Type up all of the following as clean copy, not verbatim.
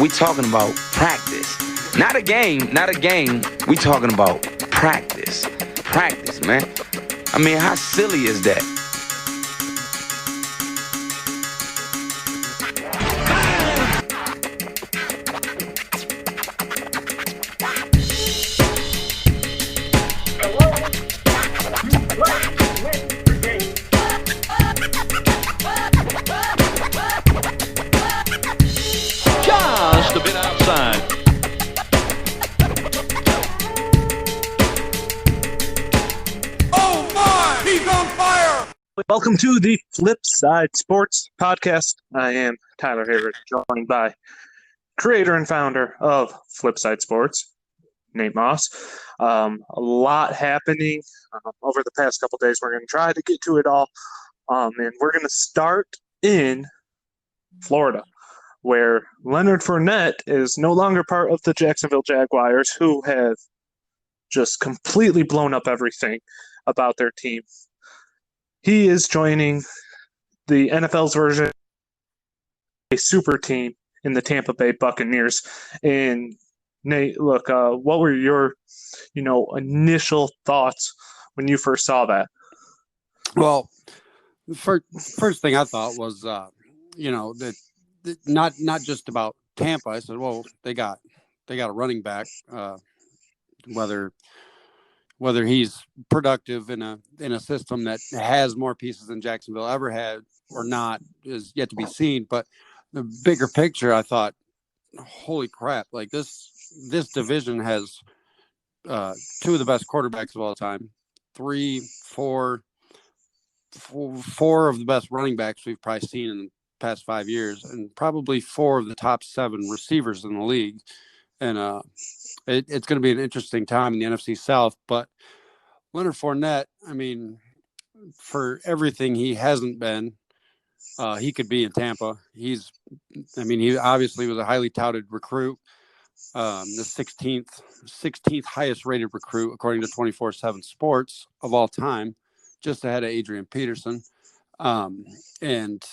We talking about practice. Not a game, not a game. We talking about practice. Practice, man. I mean, how silly is that? Just a bit outside. Oh my, he's on fire! Welcome to the Flip Side Sports Podcast. I am Tyler Hayward, joined by creator and founder of Flip Side Sports, Nate Moss. A lot happening over the past couple days. We're going to try to get to it all. And we're going to start in Florida, where Leonard Fournette is no longer part of the Jacksonville Jaguars, who have just completely blown up everything about their team. He is joining the NFL's version of a super team in the Tampa Bay Buccaneers. And Nate, look, what were your, initial thoughts when you first saw that? Well, first thing I thought was, that not just about Tampa. I said, well, they got a running back, whether he's productive in a system that has more pieces than Jacksonville ever had or not is yet to be seen. But the bigger picture, I thought, holy crap! Like this division has two of the best quarterbacks of all time, four of the best running backs we've probably seen in the past 5 years, and probably four of the top 7 receivers in the league. And it's going to be an interesting time in the NFC South. But Leonard Fournette, I mean, for everything he hasn't been, he could be in Tampa. He obviously was a highly touted recruit, the 16th highest rated recruit according to 24/7 Sports of all time, just ahead of Adrian Peterson. And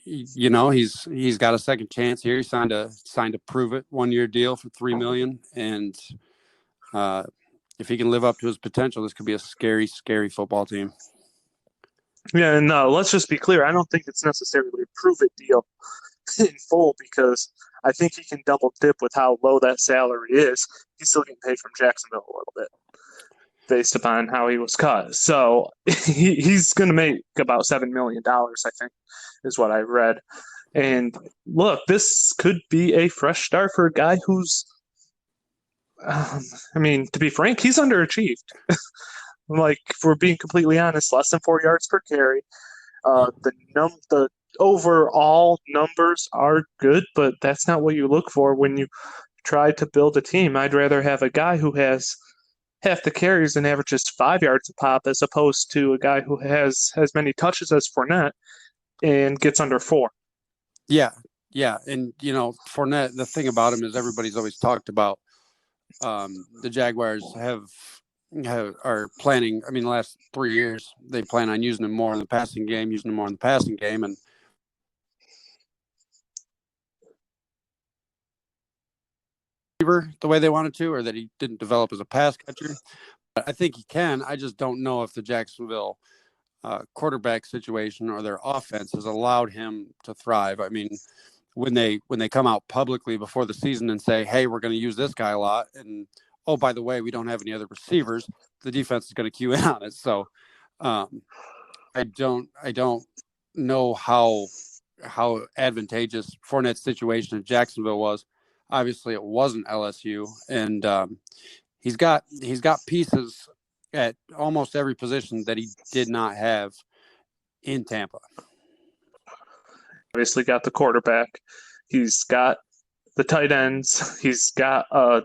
he's got a second chance here. He signed a prove it 1-year deal for $3 million, and if he can live up to his potential, this could be a scary, scary football team. Yeah, and let's just be clear. I don't think it's necessarily a prove-it deal in full, because I think he can double dip with how low that salary is. He's still getting paid from Jacksonville a little bit based upon how he was cut. So he's going to make about $7 million, I think, is what I read. And look, this could be a fresh start for a guy who's, to be frank, he's underachieved. Like, if we're being completely honest, less than 4 yards per carry. The overall numbers are good, but that's not what you look for when you try to build a team. I'd rather have a guy who has half the carries and averages 5 yards a pop, as opposed to a guy who has as many touches as Fournette and gets under 4. Yeah. And, Fournette, the thing about him is everybody's always talked about the Jaguars are planning. I mean, the last 3 years, they plan on using him more in the passing game, and the way they wanted to, or that he didn't develop as a pass catcher. But I think he can. I just don't know if the Jacksonville quarterback situation or their offense has allowed him to thrive. I mean, when they come out publicly before the season and say, hey, we're going to use this guy a lot, and oh, by the way, we don't have any other receivers, the defense is going to cue in on it. So I don't know how advantageous Fournette's situation in Jacksonville was. Obviously, it wasn't LSU, and he's got pieces at almost every position that he did not have in Tampa. Obviously got the quarterback. He's got the tight ends. He's got a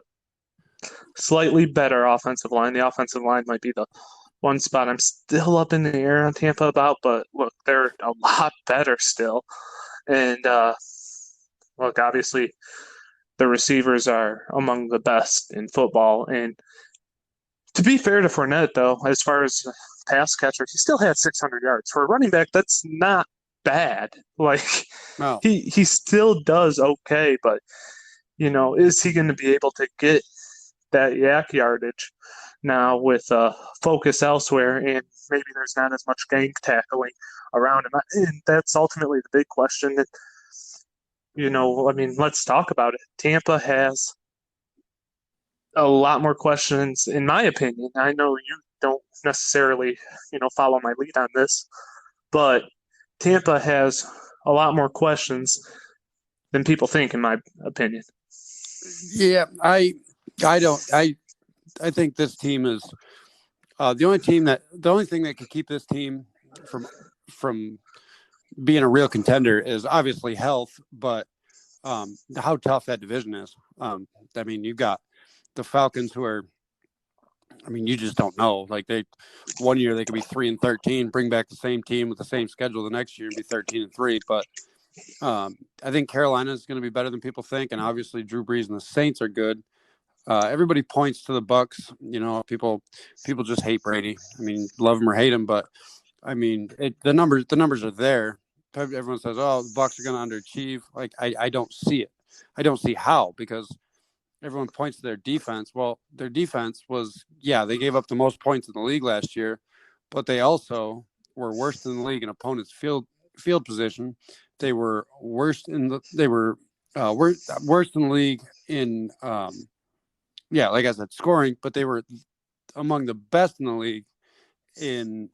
slightly better offensive line. The offensive line might be the one spot I'm still up in the air on Tampa about, but look, they're a lot better still. And look, obviously the receivers are among the best in football. And to be fair to Fournette, though, as far as pass catcher, he still had 600 yards. For a running back, that's not bad. Like, No. he still does okay, but is he going to be able to get that yak yardage now with focus elsewhere, and maybe there's not as much gang tackling around him? And that's ultimately the big question. That, let's talk about it. Tampa has a lot more questions, in my opinion. I know you don't necessarily, follow my lead on this, but Tampa has a lot more questions than people think, in my opinion. Yeah, I don't. I think this team is the only thing that could keep this team from being a real contender is obviously health, but how tough that division is. You've got the Falcons, who are, you just don't know. Like, one year they could be 3-13, bring back the same team with the same schedule the next year and be 13-3. But I think Carolina is going to be better than people think, and obviously Drew Brees and the Saints are good. Everybody points to the Bucs. People just hate Brady. Love him or hate him, but the numbers are there. Everyone says, "Oh, the Bucs are going to underachieve." Like, I don't see it. I don't see how, because everyone points to their defense. Well, their defense was, they gave up the most points in the league last year, but they also were worse than the league in opponents' field position. They were worse than the league in like I said, scoring, but they were among the best in the league in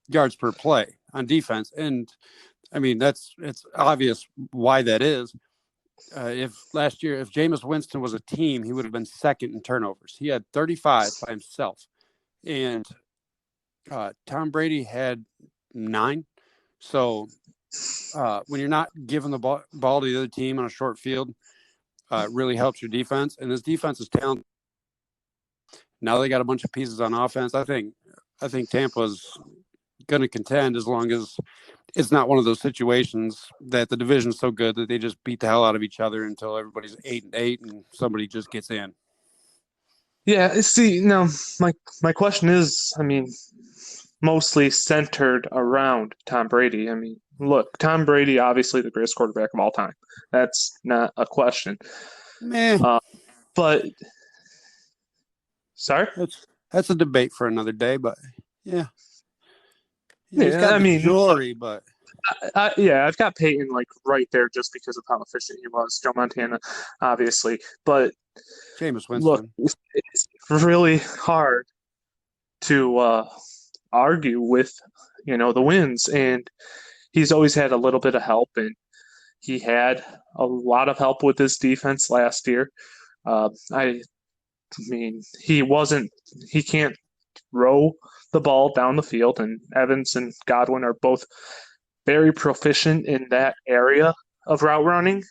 yards per play on defense. And it's obvious why that is. If Jameis Winston was a team, he would have been second in turnovers. He had 35 by himself, and Tom Brady had 9. So when you're not giving the ball to the other team on a short field, it really helps your defense. And this defense is talented. Now they got a bunch of pieces on offense. I think Tampa's going to contend, as long as it's not one of those situations that the division's so good that they just beat the hell out of each other until everybody's 8-8 and somebody just gets in. Yeah, see, now my question is, mostly centered around Tom Brady. Look, Tom Brady, obviously the greatest quarterback of all time. That's not a question. But sorry, that's a debate for another day. But yeah, he's got the jury, but I've got Peyton right there just because of how efficient he was. Joe Montana, obviously, but Jameis Winston. Look, it's really hard to argue with the wins, and he's always had a little bit of help, and he had a lot of help with his defense last year. He can't throw the ball down the field, and Evans and Godwin are both very proficient in that area of route running.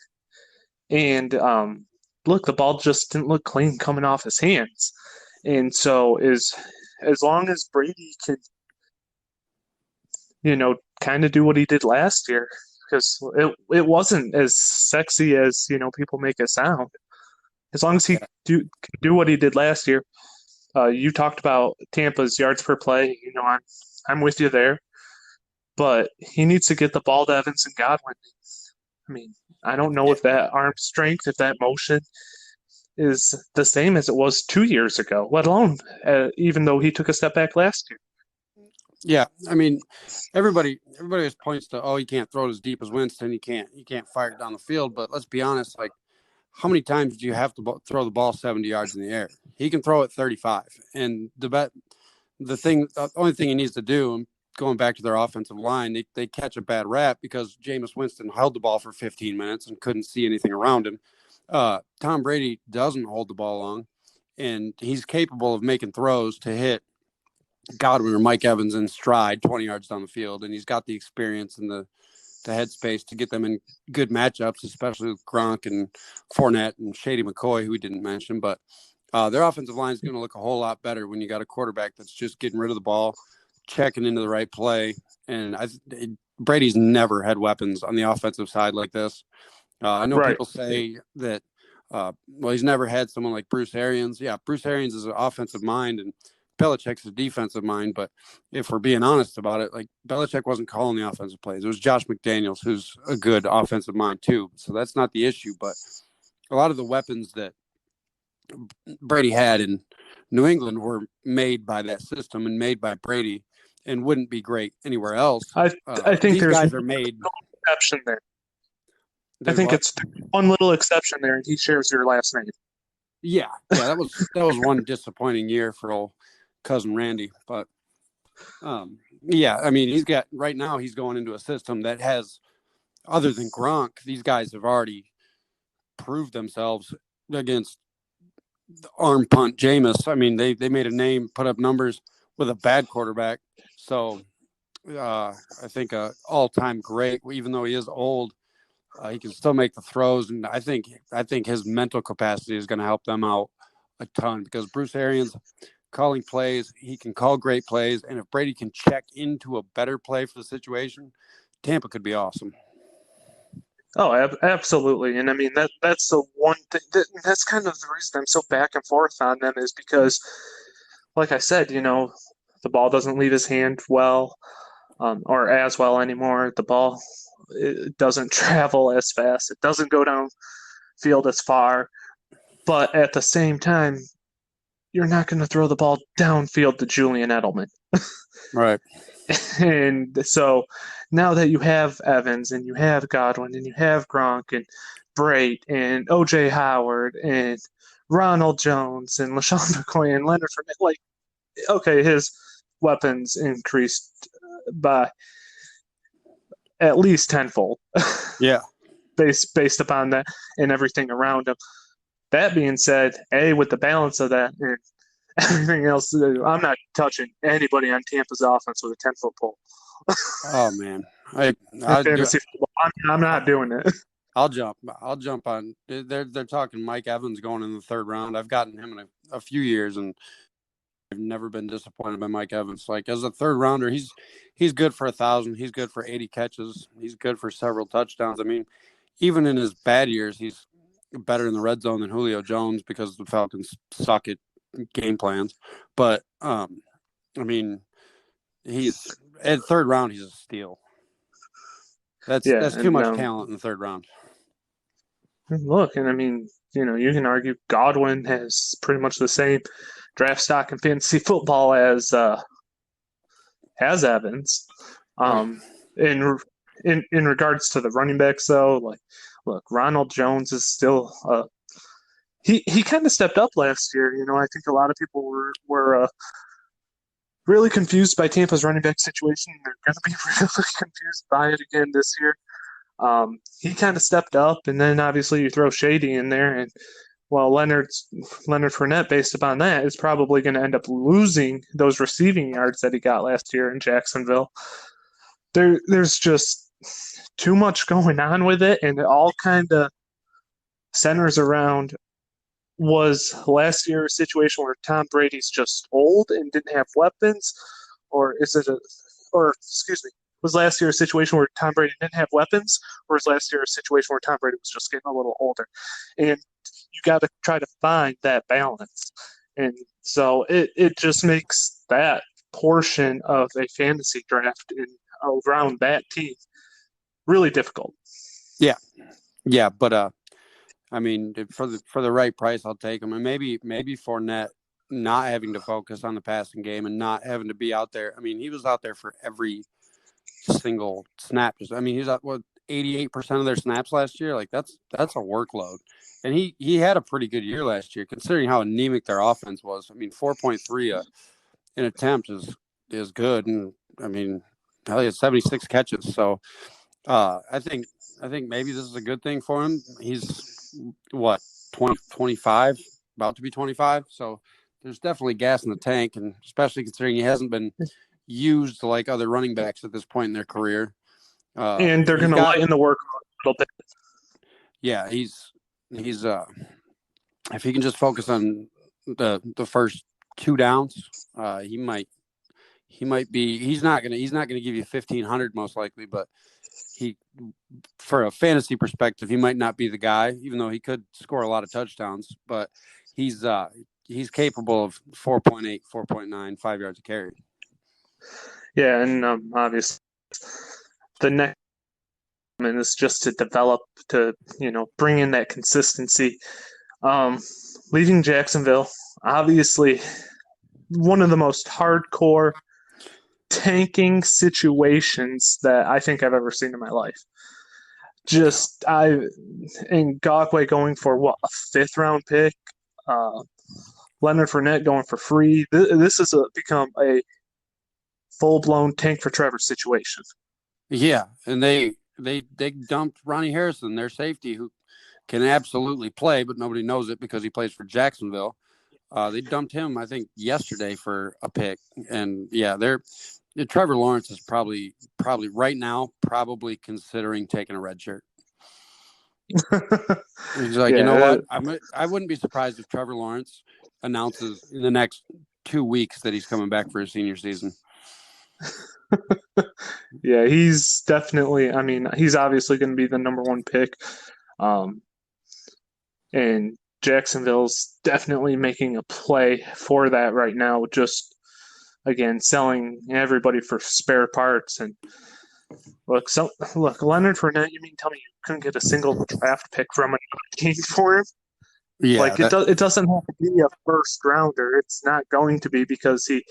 And look, the ball just didn't look clean coming off his hands. And so as long as Brady can, kind of do what he did last year, because it wasn't as sexy as, people make it sound. As long as he can do what he did last year. You talked about Tampa's yards per play. I'm with you there. But he needs to get the ball to Evans and Godwin. I don't know if that arm strength, if that motion is the same as it was 2 years ago, let alone even though he took a step back last year. Yeah, everybody just points to, he can't throw it as deep as Winston. He can't fire it down the field. But let's be honest, how many times do you have to throw the ball 70 yards in the air? He can throw it 35. And the only thing he needs to do, going back to their offensive line, they catch a bad rap because Jameis Winston held the ball for 15 minutes and couldn't see anything around him. Tom Brady doesn't hold the ball long, and he's capable of making throws to hit Godwin or Mike Evans in stride 20 yards down the field, and he's got the experience and the headspace to get them in good matchups, especially with Gronk and Fournette and Shady McCoy, who we didn't mention. But their offensive line is going to look a whole lot better when you got a quarterback that's just getting rid of the ball, checking into the right play. And Brady's never had weapons on the offensive side like this. I know people say that, he's never had someone like Bruce Arians. Yeah, Bruce Arians is an offensive mind, and Belichick's a defensive mind. But if we're being honest about it, Belichick wasn't calling the offensive plays. It was Josh McDaniels, who's a good offensive mind too. So that's not the issue. But a lot of the weapons that Brady had in New England were made by that system and made by Brady and wouldn't be great anywhere else. I think these there's guys are made. exception there. I There's think what? it's one little exception there, and he shares your last name. Yeah, that was one disappointing year for old cousin Randy. But yeah, I mean, he's going into a system that has, other than Gronk, these guys have already proved themselves against the arm punt Jameis. I mean, they made a name, put up numbers with a bad quarterback. So I think all-time great, even though he is old. He can still make the throws, and I think his mental capacity is going to help them out a ton because Bruce Arians calling plays, he can call great plays, and if Brady can check into a better play for the situation, Tampa could be awesome. Oh, absolutely. And I mean, that's the one thing that's kind of the reason I'm so back and forth on them is because, like I said, the ball doesn't leave his hand well, or as well anymore. The ball, it doesn't travel as fast. It doesn't go downfield as far. But at the same time, you're not going to throw the ball downfield to Julian Edelman. Right. And so now that you have Evans and you have Godwin and you have Gronk and Brait and O.J. Howard and Ronald Jones and LaShawn McCoy and Leonard Fournette, okay, his weapons increased by at least tenfold. Yeah. based upon that and everything around him. That being said, with the balance of that and everything else, I'm not touching anybody on Tampa's offense with a 10-foot pole. Oh man, I'm not doing it. I'll jump on. They're talking Mike Evans going in the third round. I've gotten him in a few years, and I've never been disappointed by Mike Evans. Like as a third rounder, he's good for 1,000. He's good for 80 catches. He's good for several touchdowns. I mean, even in his bad years, he's better in the red zone than Julio Jones because the Falcons suck at game plans. But I mean, he's at third round. He's a steal. That's too much talent in the third round. Look, and I mean, you can argue Godwin has pretty much the same draft stock in fantasy football as Evans. In regards to the running backs, though, look, Ronald Jones is still he kind of stepped up last year. I think a lot of people were really confused by Tampa's running back situation. They're going to be really confused by it again this year. He kind of stepped up, and then obviously you throw Shady in there, and Leonard Fournette, based upon that, is probably going to end up losing those receiving yards that he got last year in Jacksonville. There's just too much going on with it, and it all kind of centers around, was last year a situation where Tom Brady's just old and didn't have weapons, or was last year a situation where Tom Brady didn't have weapons, or was last year a situation where Tom Brady was just getting a little older? And you got to try to find that balance. And so it just makes that portion of a fantasy draft around that team really difficult. Yeah, but I mean, for the right price, I'll take him. And maybe Fournette not having to focus on the passing game and not having to be out there. I mean, he was out there for every single snap. I mean, he's at 88% of their snaps last year. Like that's a workload. And he had a pretty good year last year, considering how anemic their offense was. I mean, 4.3 an attempt is good, and I mean, hell, he had 76 catches. So I think maybe this is a good thing for him. He's 25, about to be 25. So there's definitely gas in the tank, and especially considering he hasn't been used like other running backs at this point in their career. And they're going to lighten the work a little bit. Yeah, he's if he can just focus on the first two downs, he might be. He's not gonna give you 1,500 most likely, but for a fantasy perspective, he might not be the guy, even though he could score a lot of touchdowns. But he's capable of 4.8, 4.9, 5 yards a carry. Yeah, and obviously the next and it's just to develop, to bring in that consistency. Leaving Jacksonville, obviously, one of the most hardcore tanking situations that I think I've ever seen in my life. Ngakoue going for what, a 5th-round pick? Leonard Fournette going for free. This has become a full-blown tank for Trevor situation. Yeah, and they dumped Ronnie Harrison, their safety, who can absolutely play, but nobody knows it because he plays for Jacksonville. They dumped him, I think, yesterday for a pick. And yeah, Trevor Lawrence is probably right now considering taking a red shirt. He's like, you know what? I wouldn't be surprised if Trevor Lawrence announces in the next 2 weeks that he's coming back for his senior season. Yeah, he's definitely. I mean, he's obviously going to be the number 1 pick, and Jacksonville's definitely making a play for that right now. Just again, selling everybody for spare parts. And look, Leonard Fournette. You mean tell me you couldn't get a single draft pick from another team for him? Yeah, it doesn't have to be a 1st rounder. It's not going to be, because he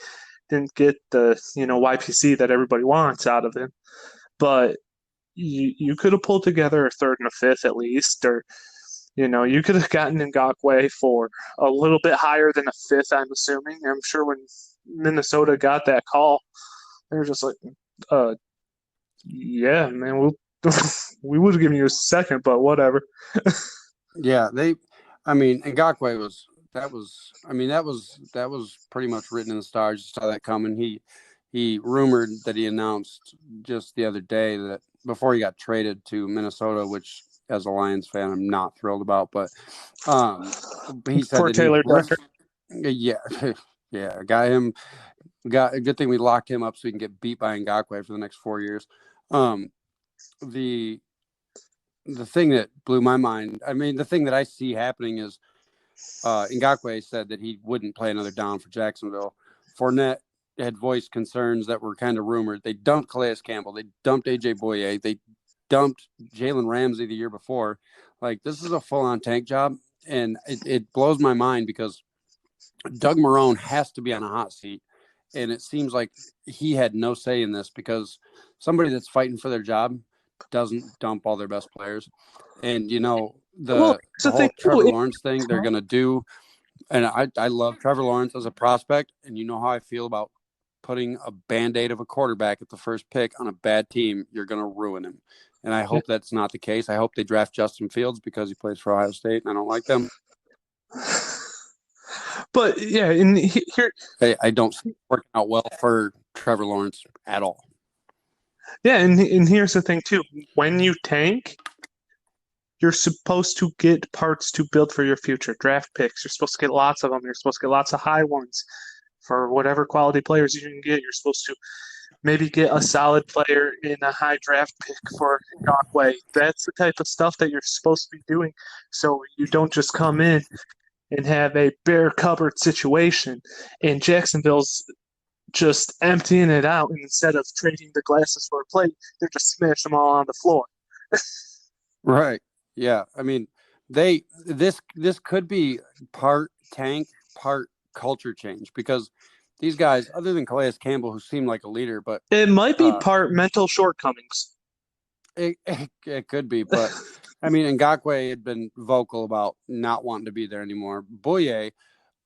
didn't get the YPC that everybody wants out of him. But you could have pulled together a 3rd and a 5th at least, or you could have gotten Ngakoue for a little bit higher than a 5th. I'm assuming. I'm sure when Minnesota got that call, they were just like, yeah, man, we would have given you a 2nd, but whatever. Yeah, Ngakoue was pretty much written in the stars. You saw that coming. He rumored that he announced just the other day that before he got traded to Minnesota, which as a Lions fan I'm not thrilled about, but he said Poor Taylor Decker. Yeah, got a good thing we locked him up so he can get beat by Ngakoue for the next 4 years. The thing that blew my mind, the thing that I see happening is Ngakoue said that he wouldn't play another down for Jacksonville. Fournette had voiced concerns that were kind of rumored. They dumped Calais Campbell. They dumped A.J. Boye. They dumped Jalen Ramsey the year before. Like, this is a full-on tank job, and it blows my mind because Doug Marrone has to be on a hot seat, and it seems like he had no say in this because somebody that's fighting for their job doesn't dump all their best players. And, the whole Trevor Lawrence thing they're going to do, and I love Trevor Lawrence as a prospect, and you know how I feel about putting a Band-Aid of a quarterback at the 1st pick on a bad team. You're going to ruin him. And I hope that's not the case. I hope they draft Justin Fields because he plays for Ohio State, and I don't like them. But, yeah, here... I don't see it working out well for Trevor Lawrence at all. Yeah, and here's the thing, too. When you tank, you're supposed to get parts to build for your future. Draft picks, you're supposed to get lots of them. You're supposed to get lots of high ones for whatever quality players you can get. You're supposed to maybe get a solid player in a high draft pick for Ngakoue. That's the type of stuff that you're supposed to be doing, so you don't just come in and have a bare cupboard situation. And Jacksonville's just emptying it out, and instead of trading the glasses for a plate, they're just smashing them all on the floor. Right. Yeah. This could be part tank, part culture change, because these guys, other than Calais Campbell, who seemed like a leader, but it might be part mental shortcomings. It could be, but Ngakoue had been vocal about not wanting to be there anymore. Boye,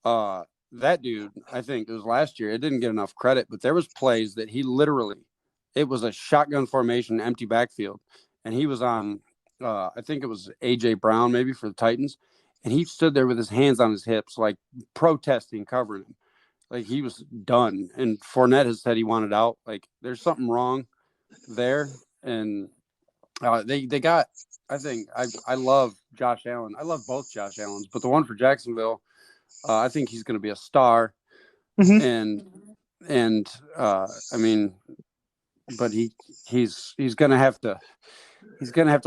that dude, I think it was last year, it didn't get enough credit, but there was plays that he literally, it was a shotgun formation, empty backfield, and he was on, I think it was A.J. Brown maybe for the Titans, and he stood there with his hands on his hips, like protesting, covering him. Like, he was done. And Fournette has said he wanted out. Like, there's something wrong there. And they got, I think, I love Josh Allen. I love both Josh Allens, but the one for Jacksonville, I think he's going to be a star. Mm-hmm. But he's going to have to,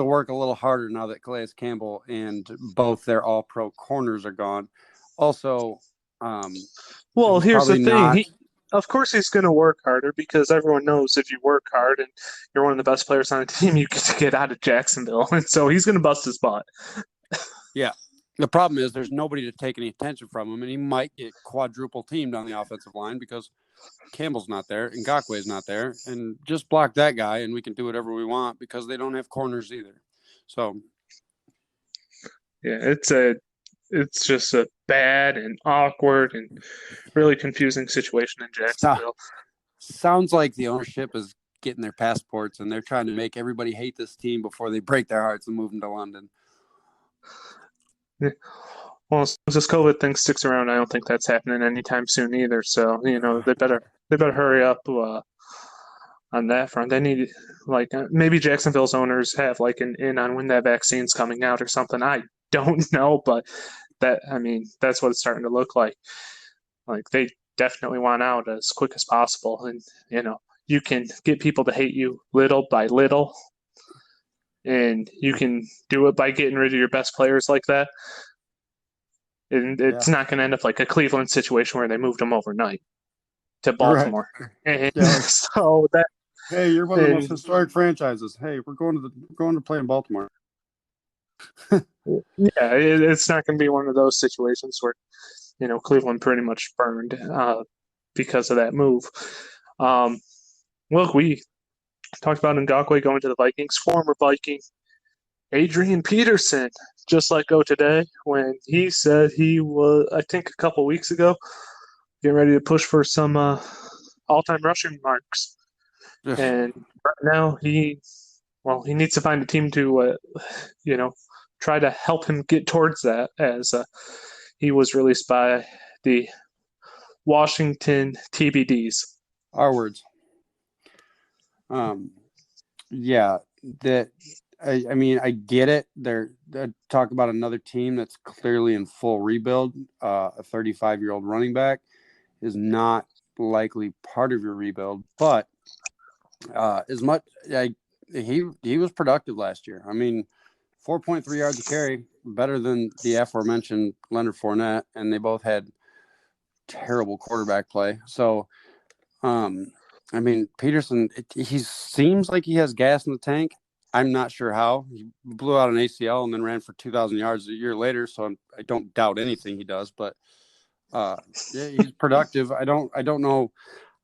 work a little harder now that Calais Campbell and both their all-pro corners are gone. Also, well, here's the thing. of course he's going to work harder because everyone knows if you work hard and you're one of the best players on the team, you get to get out of Jacksonville. And so he's going to bust his butt. Yeah. The problem is there's nobody to take any attention from him, and he might get quadruple teamed on the offensive line because Campbell's not there and Ngakwe's not there. And just block that guy, and we can do whatever we want because they don't have corners either. So, yeah, it's just a bad and awkward and really confusing situation in Jacksonville. Sounds like the ownership is getting their passports, and they're trying to make everybody hate this team before they break their hearts and move them to London. Yeah. Well, as this COVID thing sticks around, I don't think that's happening anytime soon either. So, they better hurry up on that front. They need, maybe Jacksonville's owners have an in on when that vaccine's coming out or something. I don't know, but that's what it's starting to look like. Like they definitely want out as quick as possible, and you can get people to hate you little by little. And you can do it by getting rid of your best players like that. And it's not going to end up like a Cleveland situation where they moved them overnight to Baltimore. Right. And so that. Hey, you're one of the most historic franchises. Hey, we're going to play in Baltimore. Yeah, it's not going to be one of those situations where, Cleveland pretty much burned because of that move. Look, we talked about Ngakoue going to the Vikings. Former Viking Adrian Peterson just let go today when he said he was, I think a couple weeks ago, getting ready to push for some all-time rushing marks. Yes. And right now he needs to find a team to, try to help him get towards that as he was released by the Washington TBDs. Our words. Yeah, I get it. They're talk about another team that's clearly in full rebuild. A 35-year-old running back is not likely part of your rebuild, but as much he was productive last year. 4.3 yards a carry, better than the aforementioned Leonard Fournette, and they both had terrible quarterback play. So, Peterson, he seems like he has gas in the tank. I'm not sure how. He blew out an ACL and then ran for 2,000 yards a year later, so I don't doubt anything he does. But he's productive. I don't know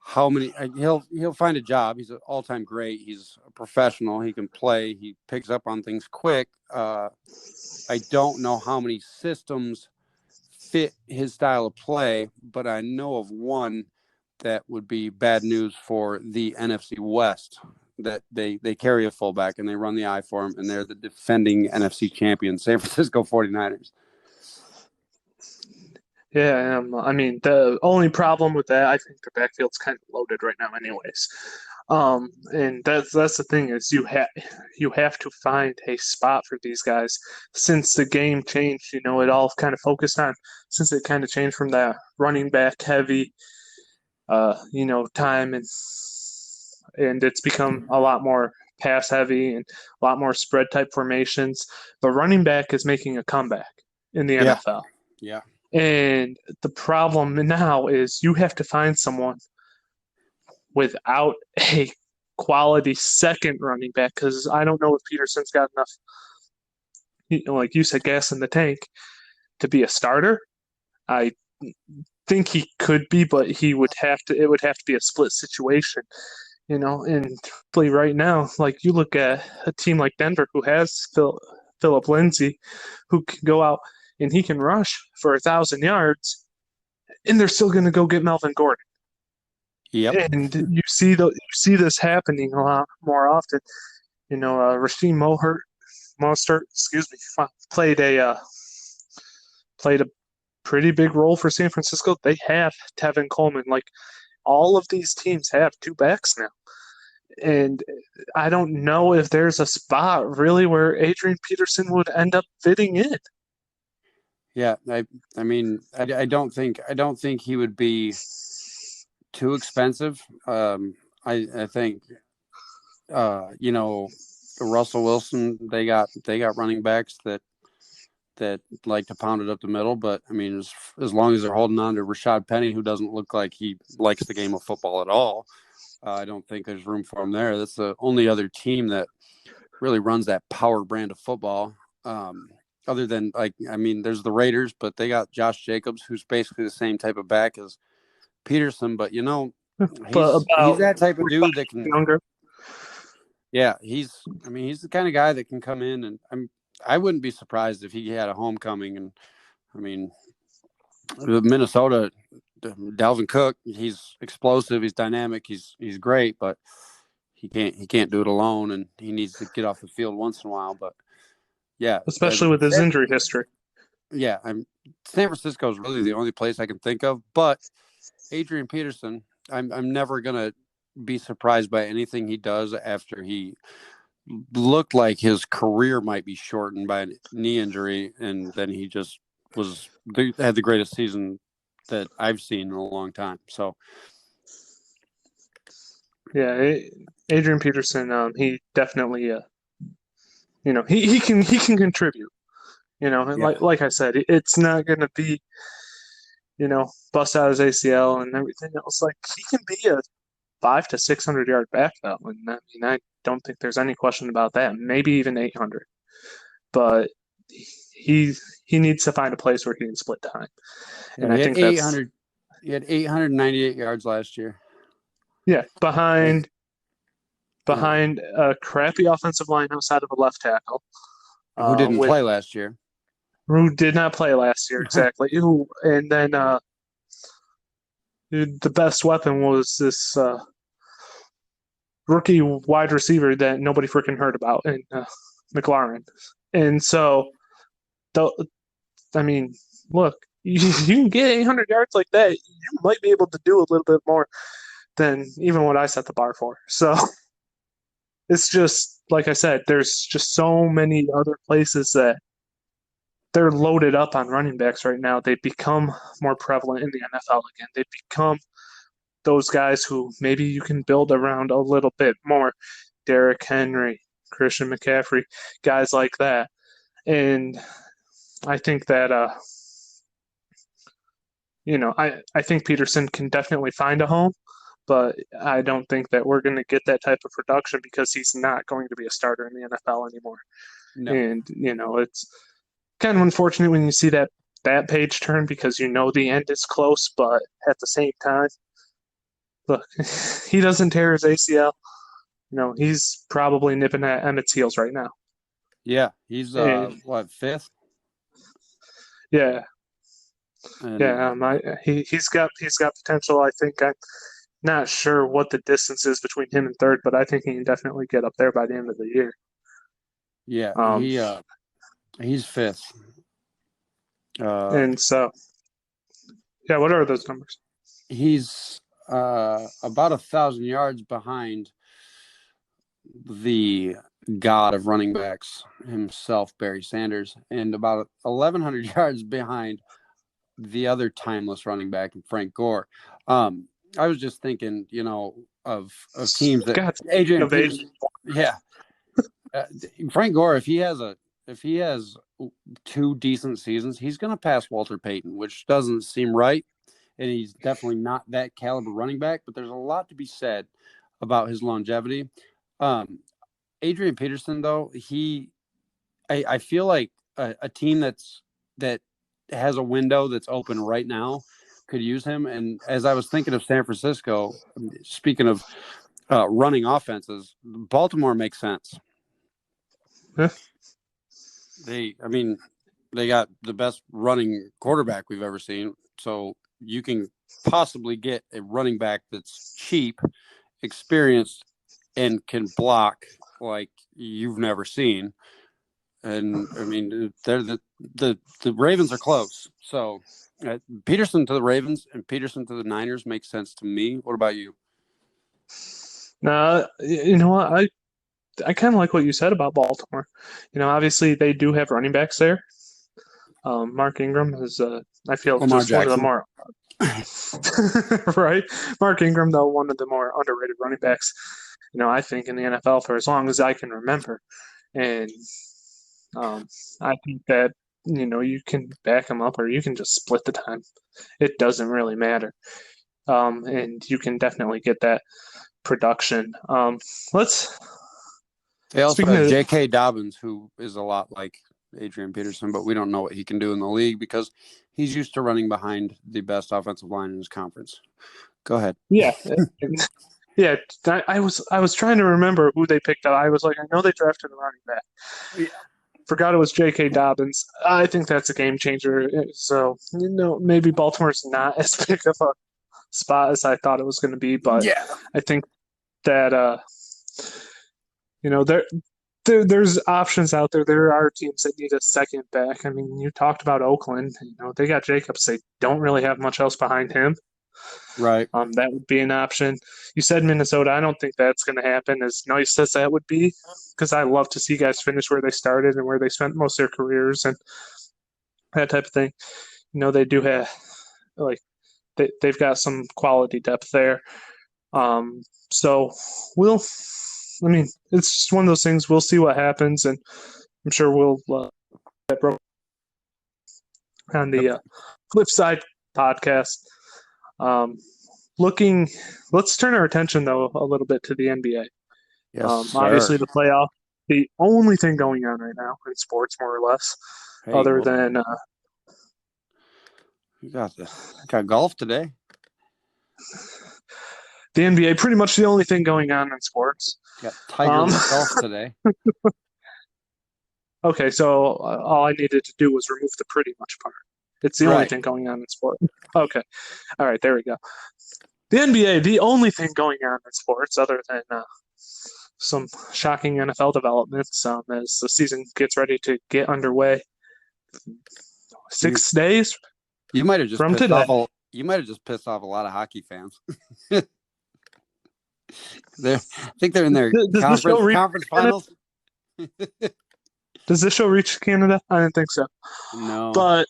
how many. He'll find a job. He's an all-time great. He's a professional. He can play. He picks up on things quick. I don't know how many systems fit his style of play, but I know of one that would be bad news for the NFC West, that they carry a fullback and they run the eye for him, and they're the defending NFC champion, San Francisco 49ers. Yeah, the only problem with that, I think the backfield's kind of loaded right now anyways. And that's the thing is you have to find a spot for these guys. Since the game changed, it all kind of focused on, since it kind of changed from that running back heavy time, and it's become a lot more pass heavy and a lot more spread type formations. But running back is making a comeback in the NFL. Yeah. And the problem now is you have to find someone without a quality second running back, because I don't know if Peterson's got enough, like you said, gas in the tank to be a starter. I think he could be, but it would have to be a split situation, and right now, like you look at a team like Denver who has Philip Lindsay, who can go out and he can rush for 1,000 yards, and they're still going to go get Melvin Gordon. Yep. And you see this happening a lot more often. Rasheem Mostert, played a pretty big role for San Francisco. They have Tevin Coleman. Like all of these teams have two backs now. And I don't know if there's a spot really where Adrian Peterson would end up fitting in. Yeah, I don't think he would be too expensive. I think Russell Wilson, they got running backs that that like to pound it up the middle. But, I mean, as long as they're holding on to Rashad Penny, who doesn't look like he likes the game of football at all, I don't think there's room for him there. That's the only other team that really runs that power brand of football. Other than, there's the Raiders, but they got Josh Jacobs, who's basically the same type of back as Peterson. But, he's that type of dude that can – younger. Yeah, he's the kind of guy that can come in, and I wouldn't be surprised if he had a homecoming. And Minnesota, Dalvin Cook, he's explosive, he's dynamic, he's great, but he can't do it alone, and he needs to get off the field once in a while. But yeah, especially with his injury history. Yeah, San Francisco is really the only place I can think of. But Adrian Peterson, I'm never gonna be surprised by anything he does after he looked like his career might be shortened by a knee injury, and then he just had the greatest season that I've seen in a long time. So yeah, Adrian Peterson, he definitely he can contribute. Like I said, it's not going to be bust out his ACL and everything else. Like, he can be a 500 to 600 yard back though, and I don't think there's any question about that. Maybe even 800, but he needs to find a place where he can split time. And I think he had 898 yards last year. Yeah, behind a crappy offensive line outside of a left tackle. Who didn't play last year. Who did not play last year, exactly. And then the best weapon was this rookie wide receiver that nobody freaking heard about in McLaurin. And so, look, you can get 800 yards like that, you might be able to do a little bit more than even what I set the bar for. So it's just, like I said, there's just so many other places that they're loaded up on running backs right now. They become more prevalent in the NFL again. They become those guys who maybe you can build around a little bit more. Derrick Henry, Christian McCaffrey, guys like that. And I think that I think Peterson can definitely find a home, but I don't think that we're going to get that type of production because he's not going to be a starter in the NFL anymore. No. And, it's kind of unfortunate when you see that page turn because the end is close, but at the same time, look, he doesn't tear his ACL. He's probably nipping at Emmett's heels right now. Yeah, he's fifth? Yeah. He's got potential. I think I'm not sure what the distance is between him and third, but I think he can definitely get up there by the end of the year. Yeah, he's fifth. And so, what are those numbers? He's about 1,000 yards behind the god of running backs himself, Barry Sanders, and about 1,100 yards behind the other timeless running back, Frank Gore. I was just thinking, of teams that Adrian Peterson, Frank Gore, if he has 2 decent seasons, he's going to pass Walter Payton, which doesn't seem right, and he's definitely not that caliber running back. But there's a lot to be said about his longevity. Adrian Peterson, though, I feel like a team that has a window that's open right now could use him. And as I was thinking of San Francisco, speaking of running offenses, Baltimore makes sense. Yeah. They got the best running quarterback we've ever seen. So you can possibly get a running back that's cheap, experienced, and can block like you've never seen. And they're the Ravens are close. So Peterson to the Ravens and Peterson to the Niners makes sense to me. What about you? You know what? I kind of like what you said about Baltimore. Obviously they do have running backs there. Mark Ingram is, I feel, Lamar just Jackson. One of the more right. Mark Ingram, though, one of the more underrated running backs. I think in the NFL for as long as I can remember, and I think that you can back him up or you can just split the time. It doesn't really matter. And you can definitely get that production. They also Speaking have of, J.K. Dobbins, who is a lot like Adrian Peterson, but we don't know what he can do in the league because he's used to running behind the best offensive line in his conference. Go ahead. yeah. Yeah, I was trying to remember who they picked up. I was like, I know they drafted a running back. Yeah. Forgot it was J.K. Dobbins. I think that's a game changer. So, maybe Baltimore's not as big of a spot as I thought it was going to be, but Yeah. I think that there's options out there. There are teams that need a second back. I mean, you talked about Oakland. They got Jacobs. They don't really have much else behind him. Right. That would be an option. You said Minnesota. I don't think that's going to happen, as nice as that would be, because I love to see guys finish where they started and where they spent most of their careers and that type of thing. They do have, they've got some quality depth there. So it's just one of those things. We'll see what happens, and I'm sure we'll on the flip side podcast. Let's turn our attention though a little bit to the NBA. Yes, obviously the playoff, the only thing going on right now in sports, more or less, other than you got golf today. The NBA, pretty much the only thing going on in sports. Got Tiger Woods golf today. Okay, so all I needed to do was remove the pretty much part. It's the only thing going on in sport. Okay. All right, there we go. The NBA, the only thing going on in sports other than some shocking NFL developments as the season gets ready to get underway. 6 days You might have just from pissed today. you might have just pissed off a lot of hockey fans. I think they're in their conference finals. Does this show reach Canada? I didn't think so. No. But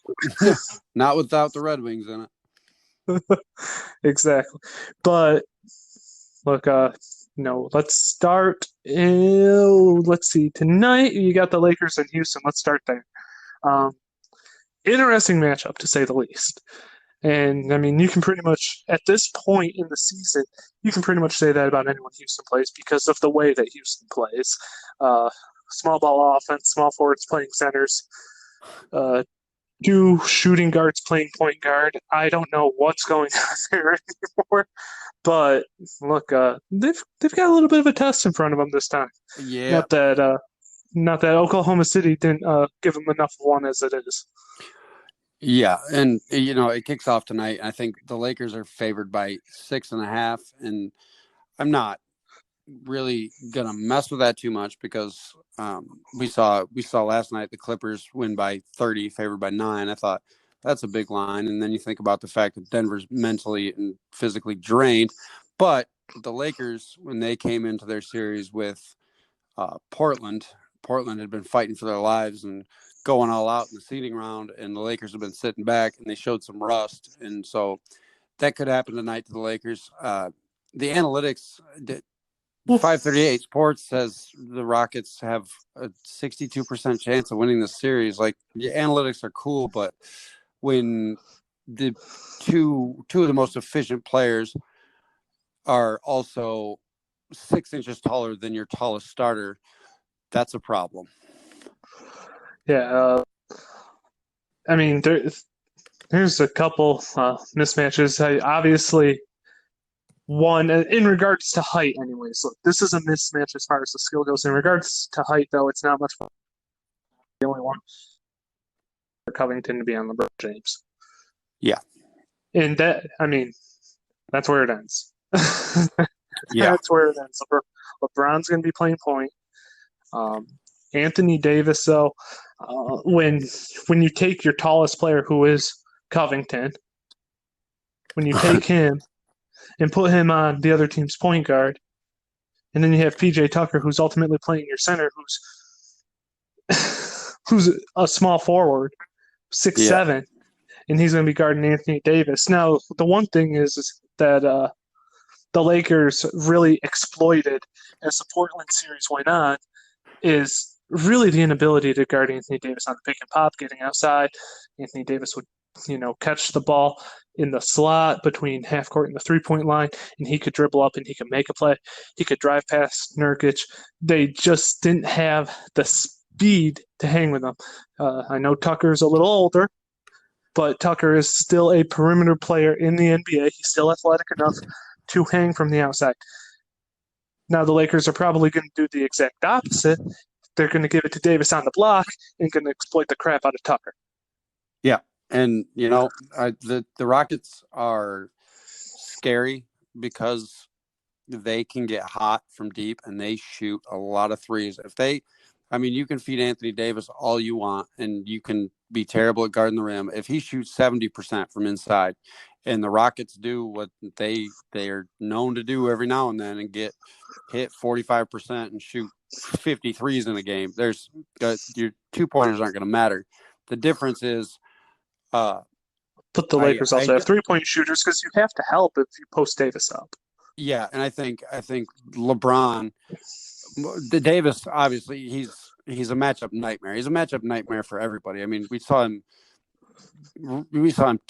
not without the Red Wings in it. Exactly. But look, let's start. Let's see. Tonight you got the Lakers and Houston. Let's start there. Interesting matchup to say the least. And I mean, you can pretty much at this point in the season, you can pretty much say that about anyone Houston plays because of the way that Houston plays. Small ball offense, small forwards playing centers, two shooting guards playing point guard. I don't know what's going on there anymore, but look, they've got a little bit of a test in front of them this time. Yeah. Not that Oklahoma City didn't give them enough of one as it is. Yeah, and it kicks off tonight. I think the Lakers are favored by 6.5, and I'm not really gonna mess with that too much because we saw last night the Clippers win by 30, favored by 9. I thought that's a big line, and then you think about the fact that Denver's mentally and physically drained, but the Lakers, when they came into their series with Portland had been fighting for their lives and going all out in the seeding round, and the Lakers have been sitting back, and they showed some rust, and so that could happen tonight to the Lakers. The analytics, 538 Sports says the Rockets have a 62% chance of winning the series. Like, the analytics are cool, but when the two of the most efficient players are also 6 inches taller than your tallest starter, that's a problem. Yeah, I mean, there's a couple mismatches. Obviously, one in regards to height, anyways. Look, this is a mismatch as far as the skill goes. In regards to height, though, it's not much fun. The only one for Covington to be on LeBron James. Yeah, and that's where it ends. Yeah, that's where it ends. LeBron's going to be playing point. Anthony Davis, though, when you take your tallest player, who is Covington, when you take him and put him on the other team's point guard, and then you have PJ Tucker, who's ultimately playing your center, who's a small forward, 6'7", and he's going to be guarding Anthony Davis. Now, the one thing is that the Lakers really exploited as the Portland series went on is really the inability to guard Anthony Davis on the pick and pop, getting outside. Anthony Davis would, catch the ball in the slot between half court and the 3-point line, and he could dribble up and he could make a play. He could drive past Nurkic. They just didn't have the speed to hang with them. I know Tucker's a little older, but Tucker is still a perimeter player in the NBA. He's still athletic enough to hang from the outside. Now the Lakers are probably going to do the exact opposite. They're going to give it to Davis on the block and going to exploit the crap out of Tucker. Yeah. And, the Rockets are scary because they can get hot from deep and they shoot a lot of threes. You can feed Anthony Davis all you want and you can be terrible at guarding the rim. If he shoots 70% from inside and the Rockets do what they are known to do every now and then and get hit 45% and shoot 53s in a game, your 2-pointers aren't going to matter. The difference is, but the Lakers also have 3-point shooters because you have to help if you post Davis up. Yeah, and I think LeBron, the Davis, obviously he's a matchup nightmare. He's a matchup nightmare for everybody. I mean, we saw him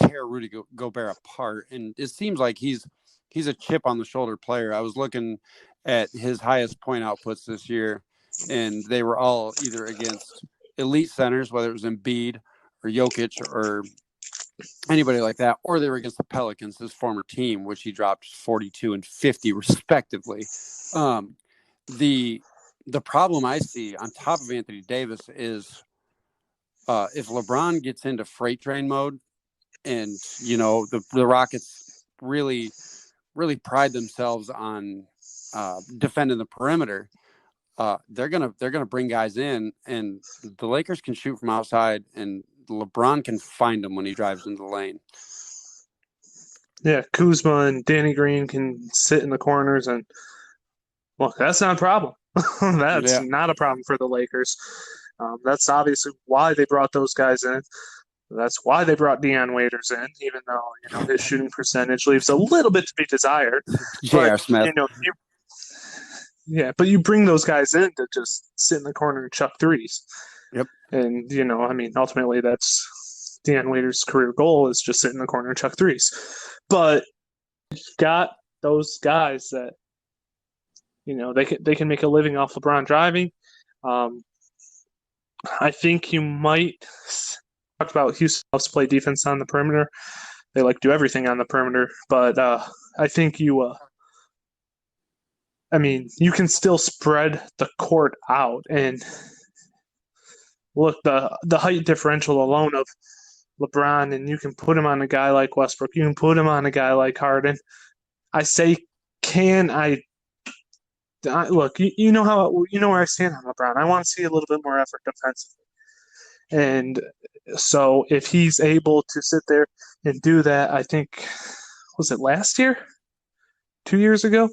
tear Rudy Gobert apart, and it seems like he's a chip on the shoulder player. I was looking at his highest point outputs this year, and they were all either against elite centers, whether it was Embiid or Jokic or anybody like that, or they were against the Pelicans, his former team, which he dropped 42 and 50 respectively. The problem I see on top of Anthony Davis is if LeBron gets into freight train mode and, the Rockets really, really pride themselves on defending the perimeter, they're gonna bring guys in, and the Lakers can shoot from outside, and LeBron can find them when he drives into the lane. Yeah, Kuzma and Danny Green can sit in the corners, and that's not a problem. That's not a problem for the Lakers. That's obviously why they brought those guys in. That's why they brought Deion Waiters in, even though his shooting percentage leaves a little bit to be desired. J.R. Smith. But you bring those guys in to just sit in the corner and chuck threes. Yep. And ultimately that's Deion Waiters' career goal, is just sit in the corner and chuck threes. But you got those guys that they can make a living off LeBron driving. I think you might talk about Houston loves to play defense on the perimeter. They like to do everything on the perimeter, but I think you can still spread the court out, and look, the height differential alone of LeBron, and you can put him on a guy like Westbrook, you can put him on a guy like Harden. I say, look, you know where I stand on LeBron. I want to see a little bit more effort defensively. And so if he's able to sit there and do that, I think, was it last year? 2 years ago?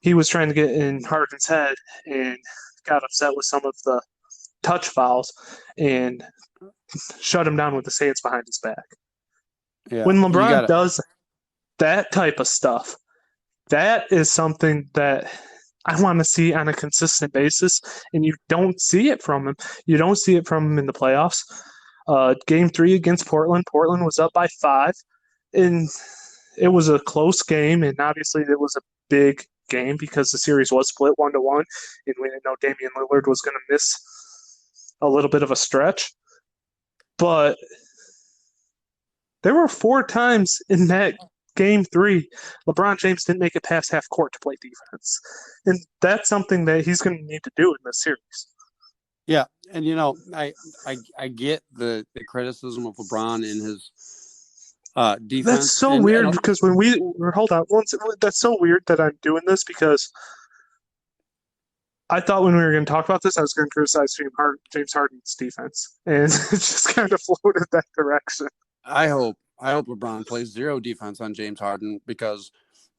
He was trying to get in Harden's head and got upset with some of the touch fouls and shut him down with his hands behind his back. Yeah, when LeBron does that type of stuff, that is something that I want to see on a consistent basis, and you don't see it from him. You don't see it from him in the playoffs. Game 3 against Portland was up by 5, and it was a close game, and obviously it was a big game because the series was split 1-1, and we didn't know Damian Lillard was going to miss a little bit of a stretch. But there were 4 times in that Game 3, LeBron James didn't make it past half court to play defense. And that's something that he's going to need to do in this series. Yeah, and I get the criticism of LeBron in his defense. That's so weird because when that's so weird that I'm doing this, because I thought when we were going to talk about this, I was going to criticize James Harden's defense, and it just kind of floated that direction. I hope LeBron plays zero defense on James Harden, because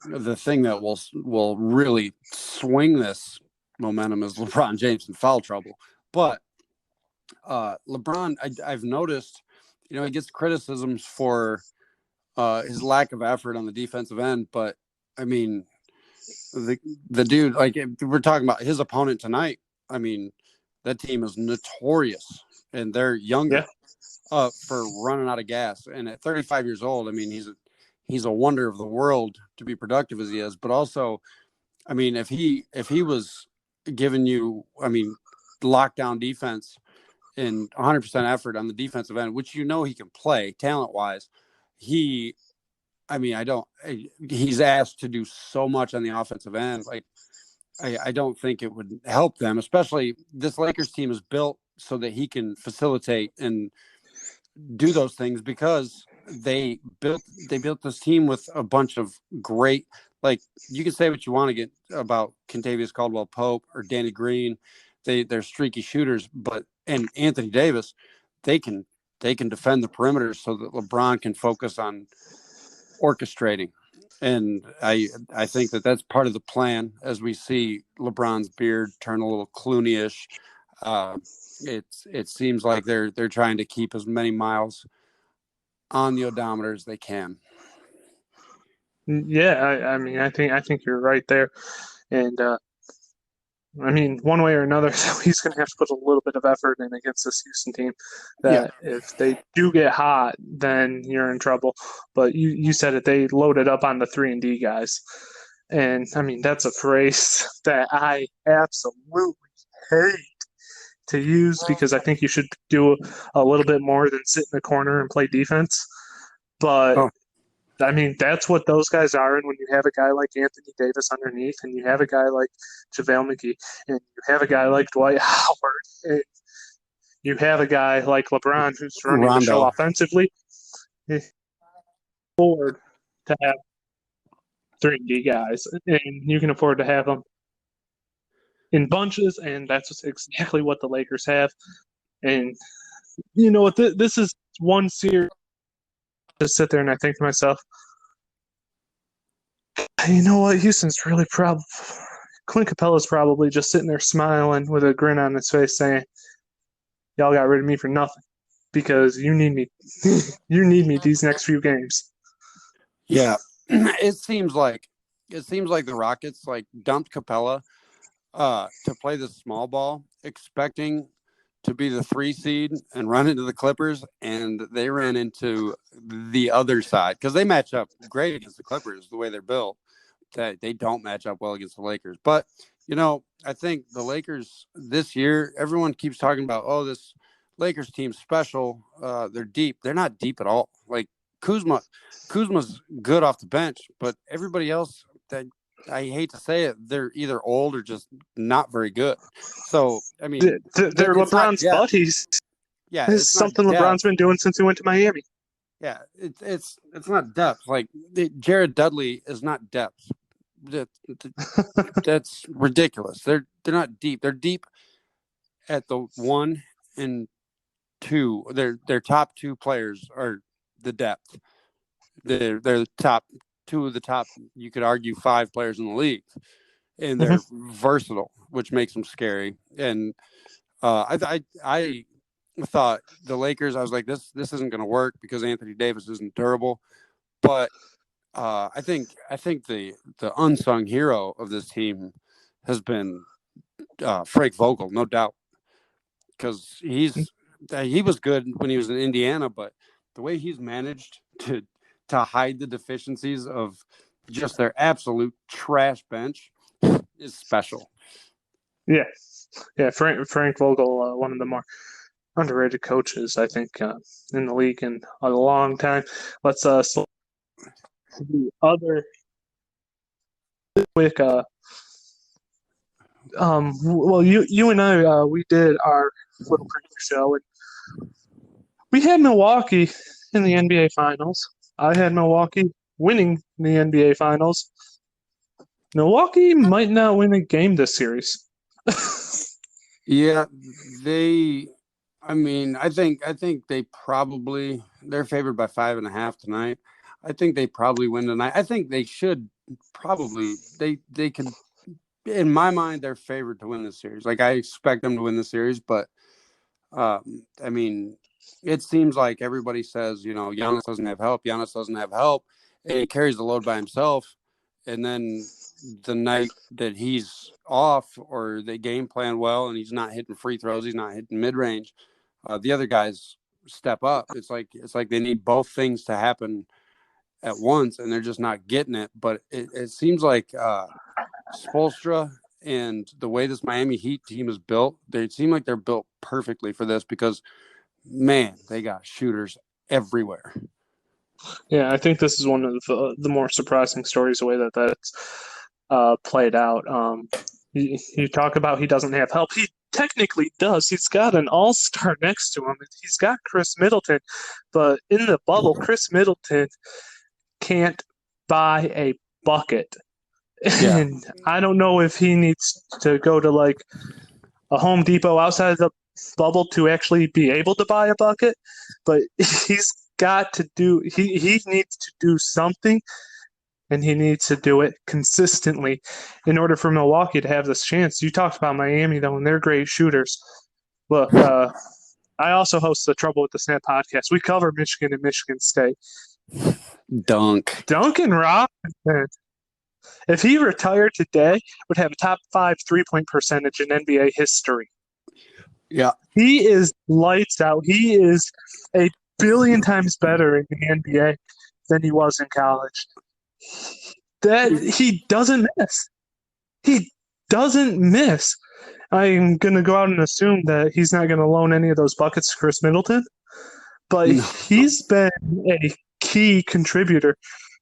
the thing that will really swing this momentum is LeBron James in foul trouble. But LeBron, I've noticed, he gets criticisms for his lack of effort on the defensive end. But I mean, the dude, like, we're talking about his opponent tonight. I mean, that team is notorious, and they're younger for running out of gas. And at 35 years old, I mean, he's a wonder of the world to be productive as he is. But also, I mean, if he was giving you, I mean, lockdown defense and 100% effort on the defensive end, which he can play talent-wise, he's asked to do so much on the offensive end. Like, I don't think it would help them, especially this Lakers team is built so that he can facilitate and do those things, because they built this team with a bunch of great, like, you can say what you want to get about Kentavious Caldwell-Pope or Danny Green. They're streaky shooters, and Anthony Davis, they can defend the perimeter so that LeBron can focus on orchestrating. And I think that that's part of the plan as we see LeBron's beard turn a little Clooney-ish. It seems like they're trying to keep as many miles on the odometer as they can. Yeah, I mean, I think you're right there, and I mean, one way or another, he's going to have to put a little bit of effort in against this Houston team. That if they do get hot, then you're in trouble. But you said it; they loaded up on the 3-and-D guys, and I mean, that's a phrase that I absolutely hate to use, because I think you should do a little bit more than sit in the corner and play defense. But I mean, that's what those guys are. And when you have a guy like Anthony Davis underneath, and you have a guy like JaVale McGee, and you have a guy like Dwight Howard, and you have a guy like LeBron who's running the show offensively, afford to have 3-and-D guys, and you can afford to have them in bunches, and that's exactly what the Lakers have. And you know what? This is one series. To sit there and I think to myself, you know what? Houston's really Clint Capella's probably just sitting there smiling with a grin on his face, saying, "Y'all got rid of me for nothing because you need me. You need me these next few games." Yeah, it seems like the Rockets dumped Capella to play the small ball, expecting to be the 3 seed and run into the Clippers, and they ran into the other side because they match up great against the Clippers the way they're built. That they don't match up well against the Lakers. But I think the Lakers this year, everyone keeps talking about, oh, this Lakers team's special. They're deep. They're not deep at all. Like Kuzma's good off the bench, but everybody else, that I hate to say it, they're either old or just not very good. So, I mean, they're LeBron's buddies. Yeah, it's something LeBron's been doing since he went to Miami. Yeah, it's not depth. Like Jared Dudley is not depth. That's ridiculous. They're not deep. They're deep at the 1 and 2. Their top 2 players are the depth. They're the top 2 of the top, you could argue, 5 players in the league, and they're versatile, which makes them scary. And I thought the Lakers, I was like, this isn't going to work because Anthony Davis isn't durable. But I think the unsung hero of this team has been Frank Vogel, no doubt, because he was good when he was in Indiana, but the way he's managed to hide the deficiencies of just their absolute trash bench is special. Yeah. Frank Vogel, one of the more underrated coaches, I think, in the league in a long time. Let's the other quick. Well, you and I, we did our little preview show, and we had Milwaukee in the NBA Finals. I had Milwaukee winning the NBA Finals. Milwaukee might not win a game this series. Yeah, I think they're favored by 5.5 tonight. I think they probably win tonight. I think they should probably, they could, in my mind, they're favored to win this series. Like, I expect them to win the series, but it seems like everybody says, Giannis doesn't have help. Giannis doesn't have help. And he carries the load by himself. And then the night that he's off or they game plan well and he's not hitting free throws, he's not hitting mid range, the other guys step up. It's like they need both things to happen at once, and they're just not getting it. But it seems like Spoelstra and the way this Miami Heat team is built, they seem like they're built perfectly for this because, man, they got shooters everywhere. Yeah, I think this is one of the more surprising stories, the way that's played out. You talk about he doesn't have help. He technically does. He's got an all-star next to him. He's got Chris Middleton, but in the bubble, Chris Middleton can't buy a bucket. Yeah. And I don't know if he needs to go to like a Home Depot outside of the bubble to actually be able to buy a bucket, but he's got to do he needs to do something, and he needs to do it consistently in order for Milwaukee to have this chance. You talked about Miami though, and they're great shooters. Look, I also host the Trouble with the Snap podcast. We cover Michigan and Michigan State. Duncan Robinson, if he retired today, would have a top 5 3-point percentage in NBA history. Yeah. He is lights out. He is a billion times better in the NBA than he was in college. That he doesn't miss. He doesn't miss. I'm going to go out and assume that he's not going to loan any of those buckets to Chris Middleton, but he's been a key contributor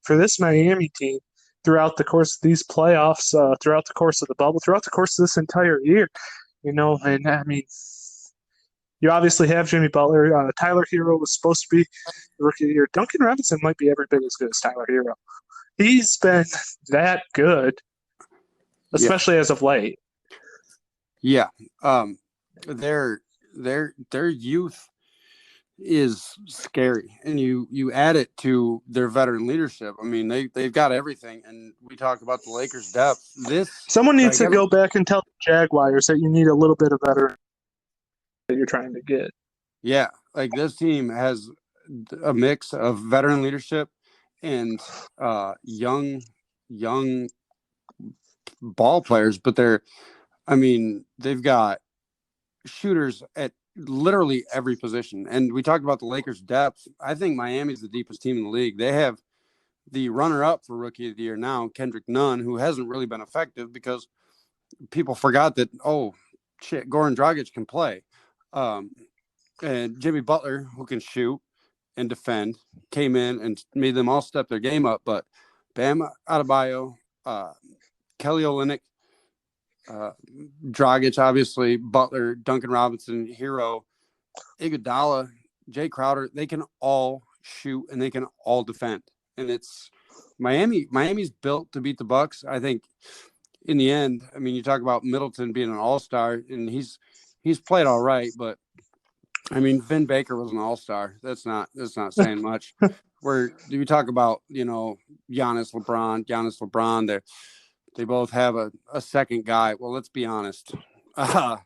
for this Miami team throughout the course of these playoffs, throughout the course of the bubble, throughout the course of this entire year. And I mean, you obviously have Jimmy Butler. Tyler Hero was supposed to be the rookie of the year. Duncan Robinson might be every bit as good as Tyler Hero. He's been that good, especially as of late. Yeah. Their youth is scary, and you add it to their veteran leadership. I mean, they've got everything, and we talk about the Lakers' depth. Someone needs to go back and tell the Jaguars that you need a little bit of veteran that you're trying to get. Yeah, like this team has a mix of veteran leadership and young ball players, but they've got shooters at literally every position. And we talked about the Lakers' depth. I think Miami's the deepest team in the league. They have the runner-up for Rookie of the Year now, Kendrick Nunn, who hasn't really been effective because people forgot that, Goran Dragic can play. And Jimmy Butler, who can shoot and defend, came in and made them all step their game up. But Bam Adebayo, Kelly Olynyk, Dragic, obviously, Butler, Duncan Robinson, Hero, Iguodala, Jay Crowder, they can all shoot and they can all defend. And it's Miami's built to beat the Bucs. I think in the end, I mean, you talk about Middleton being an all-star, and he's played all right, but I mean, Vin Baker was an all-star. That's not saying much. Where you talk about, Giannis, LeBron, they both have a second guy. Well, let's be honest. Let's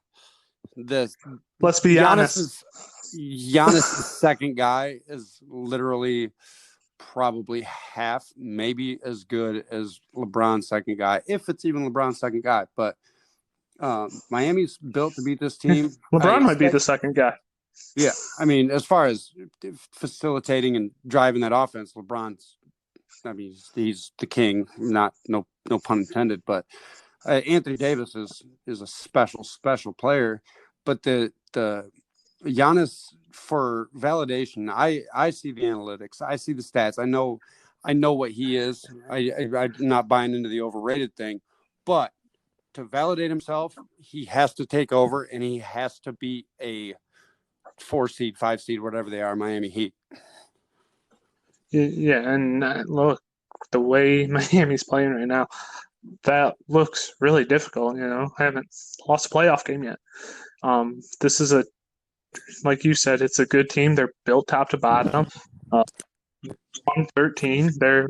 be honest. Giannis' second guy is literally probably half, maybe as good as LeBron's second guy, if it's even LeBron's second guy. But Miami's built to beat this team. LeBron might be the second guy. Yeah, I mean, as far as facilitating and driving that offense, he's the king. No pun intended. But Anthony Davis is a special player. But the Giannis, for validation, I see the analytics, I see the stats, I know what he is. I'm not buying into the overrated thing, but to validate himself, he has to take over, and he has to be a 4 seed, 5 seed, whatever they are, Miami Heat. Yeah, and look, the way Miami's playing right now, that looks really difficult. Haven't lost a playoff game yet. This is like you said, it's a good team. They're built top to bottom. 1-13. They're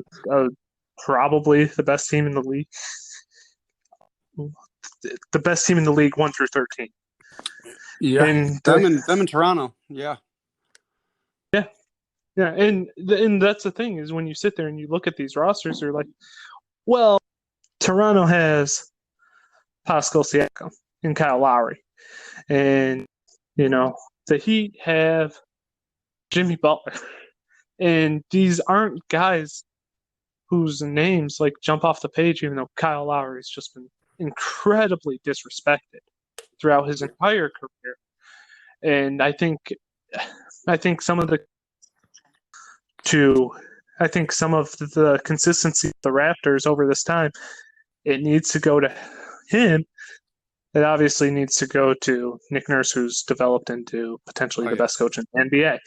probably the best team in the league. The best team in the league, 1 through 13. Yeah, and them in Toronto. Yeah. And that's the thing, is when you sit there and you look at these rosters, you're like, well, Toronto has Pascal Siakam and Kyle Lowry. And, the Heat have Jimmy Butler. And these aren't guys whose names jump off the page, even though Kyle Lowry's just been incredibly disrespected throughout his entire career. And I think some of the consistency of the Raptors over this time, it needs to go to him. It obviously needs to go to Nick Nurse, who's developed into potentially the best coach in the NBA.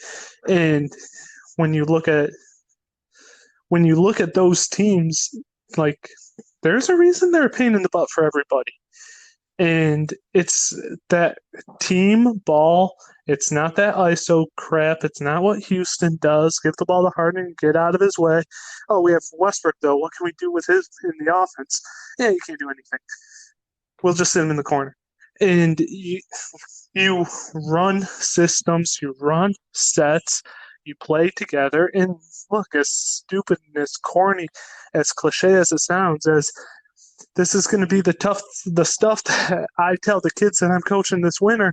And when you look at those teams, there's a reason they're a pain in the butt for everybody. And it's that team ball. It's not that ISO crap. It's not what Houston does. Give the ball to Harden and get out of his way. Oh, we have Westbrook, though. What can we do with his in the offense? Yeah, you can't do anything. We'll just sit him in the corner. And you run systems, you run sets, you play together. And look, as stupid and as corny, as cliche as it sounds, as this is going to be the stuff that I tell the kids that I'm coaching this winter.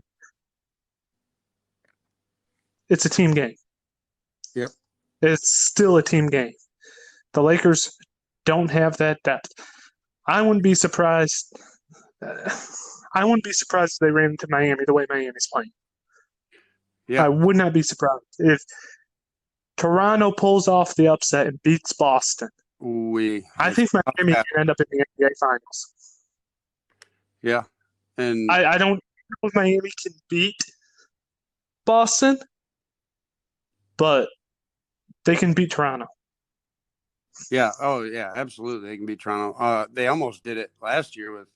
It's a team game. Yep. It's still a team game. The Lakers don't have that depth. I wouldn't be surprised if they ran into Miami the way Miami's playing. Yeah. I would not be surprised if Toronto pulls off the upset and beats Boston. I think Miami can end up in the NBA Finals. Yeah. And I don't know if Miami can beat Boston, but they can beat Toronto. Yeah. Oh, yeah. Absolutely, they can beat Toronto. They almost did it last year with.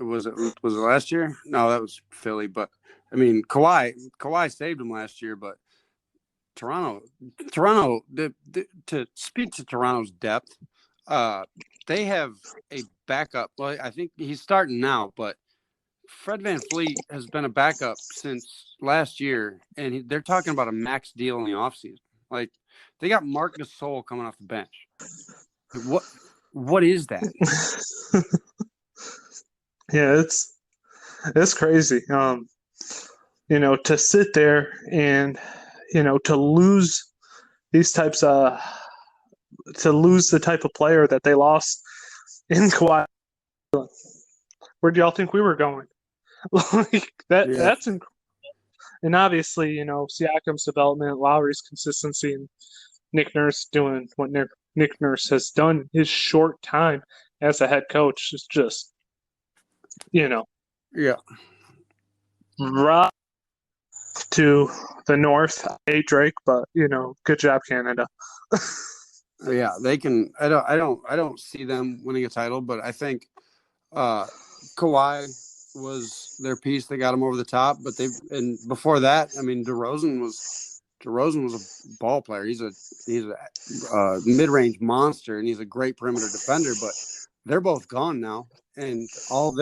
Was it last year? No, that was Philly. But I mean, Kawhi saved them last year. But Toronto. To speak to Toronto's depth, they have a backup. Well, I think he's starting now, but Fred VanVleet has been a backup since last year, and they're talking about a max deal in the offseason. They got Marc Gasol coming off the bench. What is that? Yeah, it's crazy. To sit there and to lose these types of to lose the type of player that they lost in Kawhi. Where do y'all think we were going? That's incredible. And obviously, Siakam's development, Lowry's consistency, and Nick Nurse doing what Nick Nurse has done in his short time as a head coach is just. Right to the north. I hate Drake, but good job, Canada. Yeah, they can. I don't see them winning a title, but I think Kawhi was their piece that got them over the top. But and before that, I mean, DeRozan was a ball player. He's a mid-range monster, and he's a great perimeter defender. But they're both gone now. And all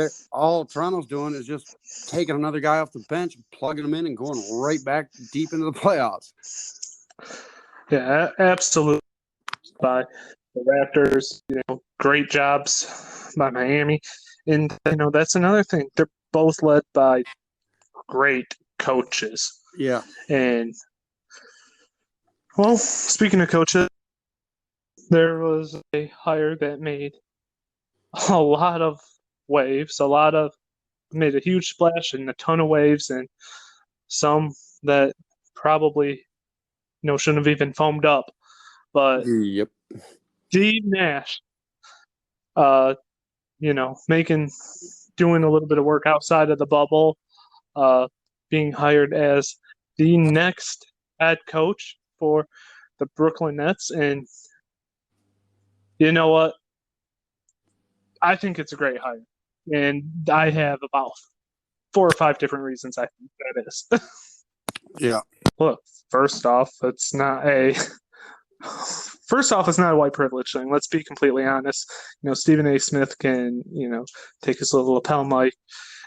Toronto's doing is just taking another guy off the bench, plugging him in, and going right back deep into the playoffs. Yeah, absolutely. By the Raptors, great jobs by Miami, and that's another thing. They're both led by great coaches. Yeah, and speaking of coaches, there was a hire that made a lot of waves, made a huge splash and a ton of waves, and some that probably shouldn't have even foamed up. But yep, Steve Nash, doing a little bit of work outside of the bubble, being hired as the next head coach for the Brooklyn Nets, and you know what? I think it's a great hire, and I have about 4 or 5 different reasons I think that is. Yeah. Look, first off, it's not a white privilege thing. Let's be completely honest. Stephen A. Smith can, take his little lapel mic,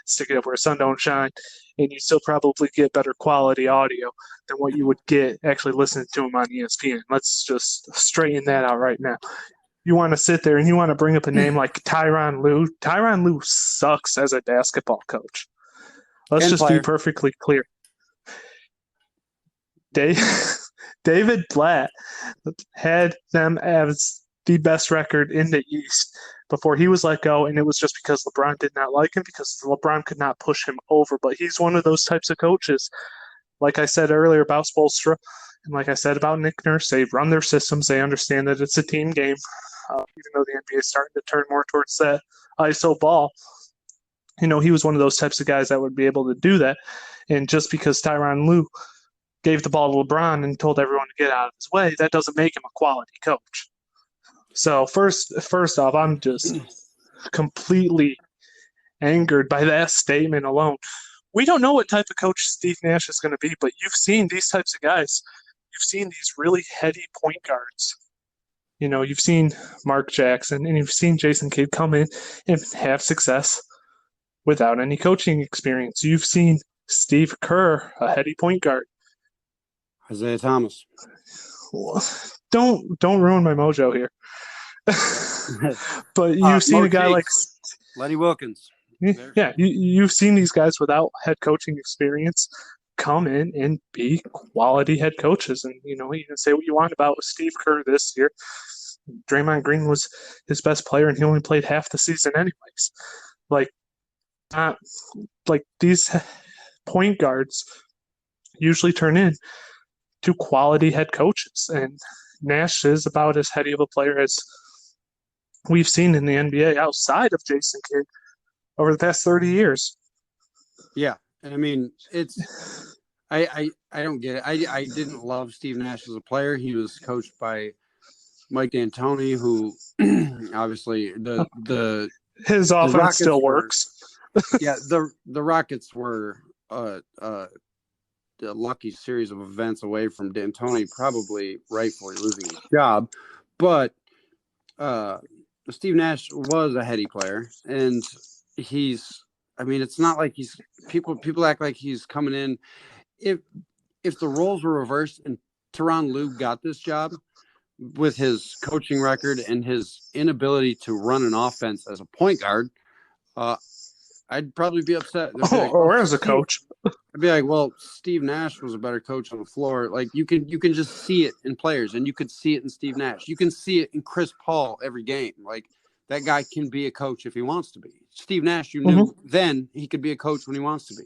stick it up where the sun don't shine, and you still probably get better quality audio than what you would get actually listening to him on ESPN. Let's just straighten that out right now. you want to sit there and you want to bring up a name like Tyronn Lue. Tyronn Lue sucks as a basketball coach. Let's just be perfectly clear. David Blatt had them as the best record in the East before he was let go, and it was just because LeBron did not like him, because LeBron could not push him over. But he's one of those types of coaches, like I said earlier about Spoelstra, and like I said about Nick Nurse, they run their systems. They understand that it's a team game, even though the NBA is starting to turn more towards that ISO ball. He was one of those types of guys that would be able to do that. And just because Tyronn Lue gave the ball to LeBron and told everyone to get out of his way, that doesn't make him a quality coach. So first off, I'm just completely angered by that statement alone. We don't know what type of coach Steve Nash is going to be, but you've seen these types of guys. You've seen these really heady point guards. You've seen Mark Jackson and you've seen Jason Kidd come in and have success without any coaching experience. You've seen Steve Kerr, a heady point guard. Isaiah Thomas. Don't ruin my mojo here. But you've seen a guy like Lenny Wilkins. Yeah, you've seen these guys without head coaching experience come in and be quality head coaches. And, you can say what you want about Steve Kerr this year. Draymond Green was his best player, and he only played half the season anyways. These point guards usually turn in to quality head coaches. And Nash is about as heady of a player as we've seen in the NBA outside of Jason Kidd over the past 30 years. Yeah. I mean, I don't get it. I didn't love Steve Nash as a player. He was coached by Mike D'Antoni, who obviously his offense still works. Yeah, the Rockets were a lucky series of events away from D'Antoni probably rightfully losing his job. But Steve Nash was a heady player, and it's not like people act like he's coming in. If the roles were reversed and Tyronn Lue got this job with his coaching record and his inability to run an offense as a point guard, I'd probably be upset. Or as a coach. I'd be like, well, Steve Nash was a better coach on the floor. Like you can just see it in players, and you could see it in Steve Nash. You can see it in Chris Paul every game. Like that guy can be a coach if he wants to be. Steve Nash, you knew then he could be a coach when he wants to be.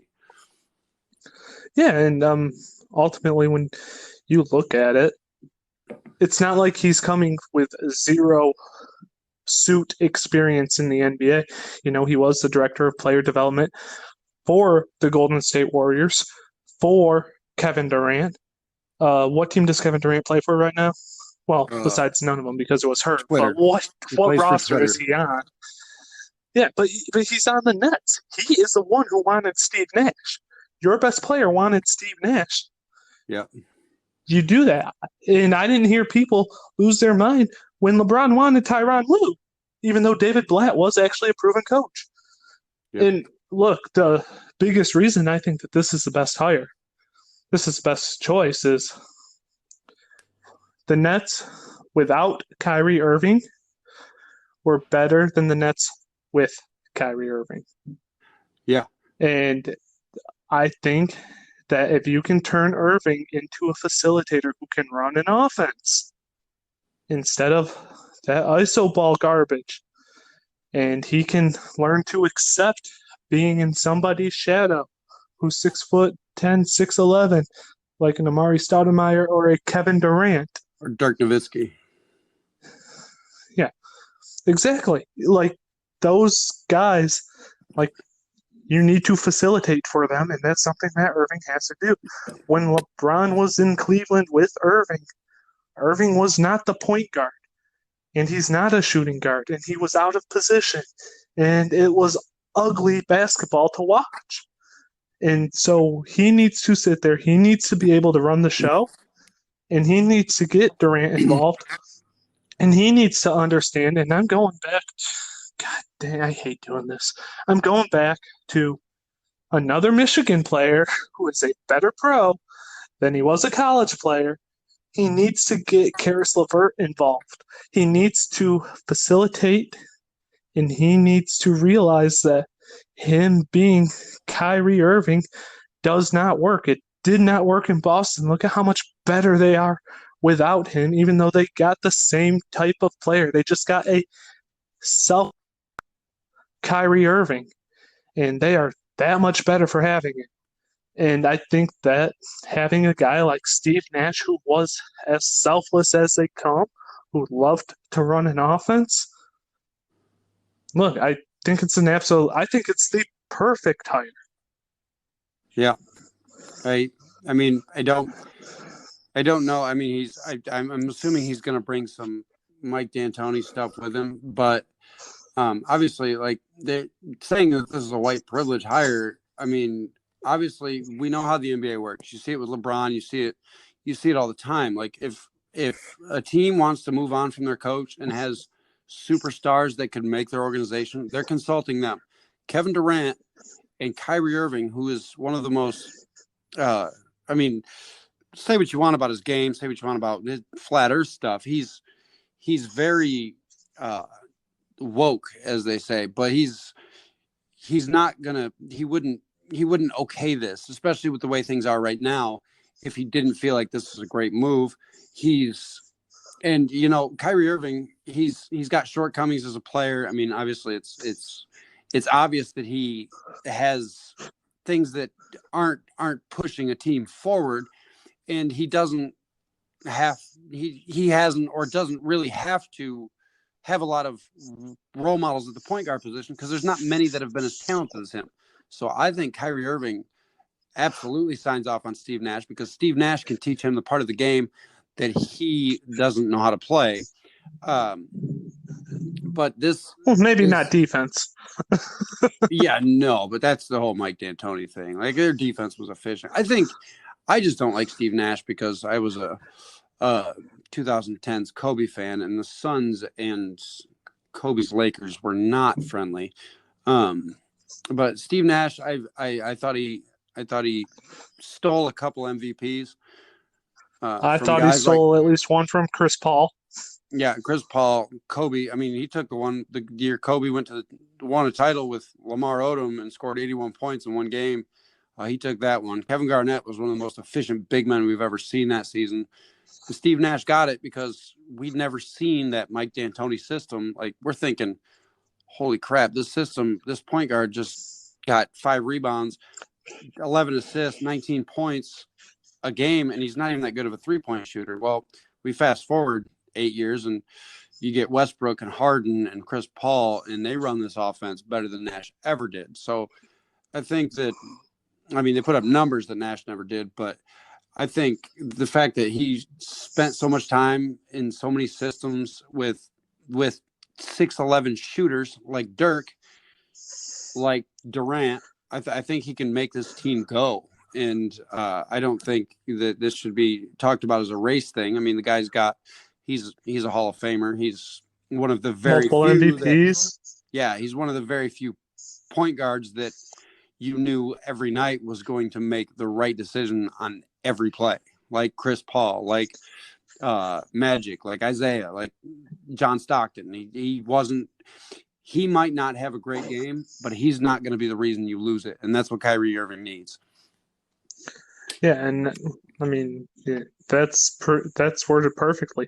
Yeah, and ultimately when you look at it, it's not like he's coming with zero suit experience in the NBA. He was the director of player development for the Golden State Warriors, for Kevin Durant. What team does Kevin Durant play for right now? Well, besides none of them because it was hurt. Twitter. But what roster is he on? Yeah, but he's on the Nets. He is the one who wanted Steve Nash. Your best player wanted Steve Nash. Yeah. You do that. And I didn't hear people lose their mind when LeBron wanted Tyronn Lue, even though David Blatt was actually a proven coach. Yep. And look, the biggest reason I think that this is the best hire, this is the best choice, is the Nets without Kyrie Irving were better than the Nets with Kyrie Irving. Yeah. And I think that if you can turn Irving into a facilitator who can run an offense instead of that ISO ball garbage, and he can learn to accept being in somebody's shadow who's 6'10", 6'11", like an Amari Stoudemire or a Kevin Durant. Or Dirk Nowitzki. Yeah, exactly. Like those guys, like you need to facilitate for them, and that's something that Irving has to do. When LeBron was in Cleveland with Irving, Irving was not the point guard, and he's not a shooting guard, and he was out of position, and it was ugly basketball to watch. And so he needs to sit there. He needs to be able to run the show, and he needs to get Durant involved, and he needs to understand, and I'm going back – God dang, I hate doing this. I'm going back to another Michigan player who is a better pro than he was a college player, he needs to get Karis LeVert involved. He needs to facilitate, and he needs to realize that him being Kyrie Irving does not work. It did not work in Boston. Look at how much better they are without him, even though they got the same type of player. They just got a self Kyrie Irving, and they are that much better for having it. And I think that having a guy like Steve Nash, who was as selfless as they come, who loved to run an offense, look, I think it's the perfect hire. Yeah. I mean, I don't know. I mean, I'm assuming he's going to bring some Mike D'Antoni stuff with him, but obviously, like they're saying that this is a white privilege hire. I mean, obviously, we know how the NBA works. You see it with LeBron. You see it all the time. Like if a team wants to move on from their coach and has superstars that could make their organization, they're consulting them. Kevin Durant and Kyrie Irving, who is one of the most, I mean, say what you want about his game, say what you want about his flat earth stuff. He's very woke, as they say, but he's not gonna. He wouldn't okay this, especially with the way things are right now. If he didn't feel like this is a great move, and Kyrie Irving, he's got shortcomings as a player. I mean, obviously, it's obvious that he has things that aren't pushing a team forward, and he hasn't or doesn't really have to have a lot of role models at the point guard position because there's not many that have been as talented as him. So I think Kyrie Irving absolutely signs off on Steve Nash because Steve Nash can teach him the part of the game that he doesn't know how to play. But maybe not defense. Yeah, no, but that's the whole Mike D'Antoni thing. Like their defense was efficient. I just don't like Steve Nash because I was a 2010s Kobe fan, and the Suns and Kobe's Lakers were not friendly. But Steve Nash, I thought he stole a couple MVPs. I thought he stole at least one from Chris Paul. Yeah, Chris Paul, Kobe. I mean, he took the year Kobe won a title with Lamar Odom and scored 81 points in one game. He took that one. Kevin Garnett was one of the most efficient big men we've ever seen that season. And Steve Nash got it because we'd never seen that Mike D'Antoni system. Like we're thinking, holy crap, this system, this point guard just got 5 rebounds, 11 assists, 19 points a game, and he's not even that good of a 3-point shooter. Well, we fast forward 8 years, and you get Westbrook and Harden and Chris Paul, and they run this offense better than Nash ever did. So I think that, I mean, they put up numbers that Nash never did, but I think the fact that he spent so much time in so many systems with 6'11" shooters like Dirk, like Durant, I think he can make this team go. And I don't think that this should be talked about as a race thing. I mean, the guy's he's a Hall of Famer. He's one of the very multiple few MVPs. He's one of the very few point guards that you knew every night was going to make the right decision on every play, like Chris Paul, like Magic, like Isaiah, like John Stockton. He might not have a great game, but he's not going to be the reason you lose it. And that's what Kyrie Irving needs. Yeah, and I mean, that's worded perfectly.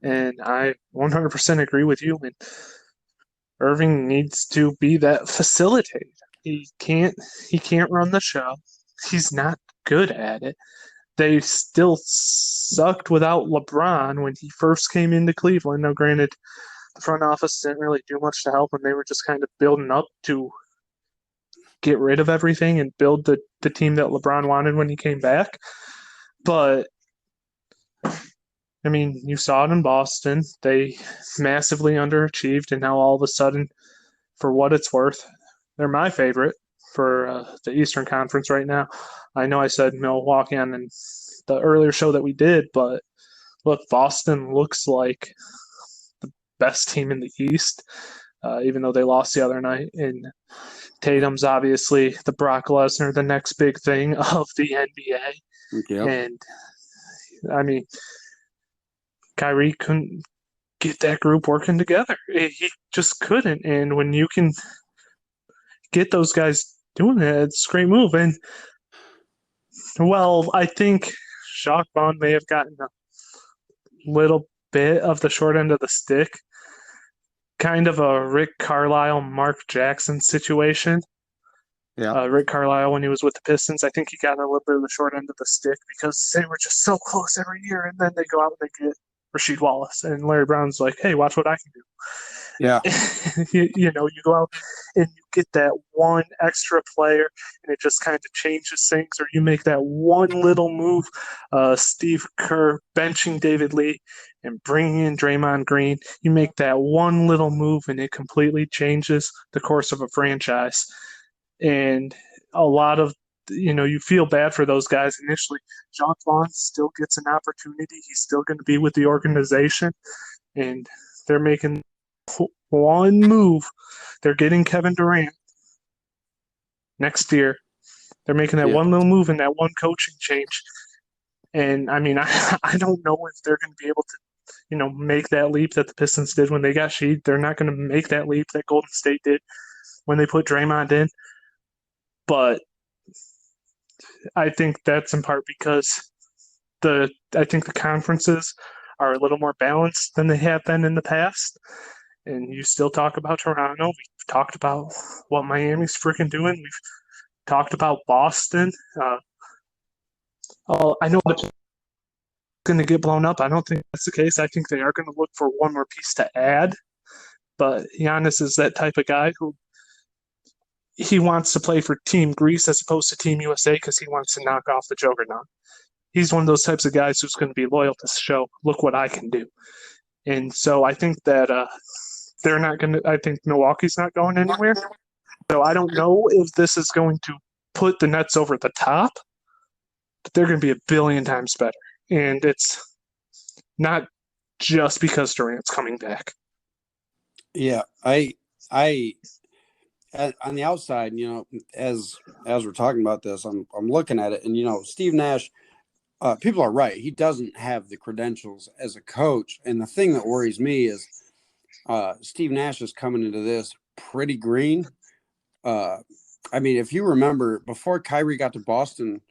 And I 100% agree with you. And Irving needs to be that facilitator. He can't run the show. He's not good at it. They still sucked without LeBron when he first came into Cleveland. Now, granted, the front office didn't really do much to help him. They were just kind of building up to get rid of everything and build the team that LeBron wanted when he came back. But, I mean, you saw it in Boston. They massively underachieved, and now all of a sudden, for what it's worth, they're my favorite for the Eastern Conference right now. I know I said Milwaukee on the earlier show that we did, but look, Boston looks like the best team in the East, even though they lost the other night. And Tatum's obviously the Brock Lesnar, the next big thing of the NBA. Yep. And, I mean, Kyrie couldn't get that group working together. He just couldn't. And when you can get those guys doing that, it's a great move. And, well, I think Jacques Vaughn may have gotten a little bit of the short end of the stick. Kind of a Rick Carlisle, Mark Jackson situation. Yeah. Rick Carlisle, when he was with the Pistons, I think he got a little bit of the short end of the stick because they were just so close every year. And then they go out and they get Rasheed Wallace. And Larry Brown's like, hey, watch what I can do. Yeah. You go out and you get that one extra player and it just kind of changes things, or you make that one little move, Steve Kerr benching David Lee and bringing in Draymond Green. You make that one little move and it completely changes the course of a franchise. And a lot of, you feel bad for those guys initially. Jacques Vaughn still gets an opportunity. He's still going to be with the organization, and they're making one move. They're getting Kevin Durant next year. They're making that one little move and that one coaching change. And, I mean, I don't know if they're going to be able to, make that leap that the Pistons did when they got Sheed. They're not going to make that leap that Golden State did when they put Draymond in. But I think that's in part because I think the conferences are a little more balanced than they have been in the past. And you still talk about Toronto. We've talked about what Miami's freaking doing. We've talked about Boston. I know it's going to get blown up. I don't think that's the case. I think they are going to look for one more piece to add. But Giannis is that type of guy who he wants to play for Team Greece as opposed to Team USA because he wants to knock off the juggernaut. He's one of those types of guys who's going to be loyal to show, look what I can do. And so I think that they're not going to – I think Milwaukee's not going anywhere. So I don't know if this is going to put the Nets over the top, but they're going to be a billion times better. And it's not just because Durant's coming back. Yeah, I on the outside, as we're talking about this, I'm looking at it, and Steve Nash, people are right. He doesn't have the credentials as a coach, and the thing that worries me is Steve Nash is coming into this pretty green. I mean, if you remember, before Kyrie got to Boston,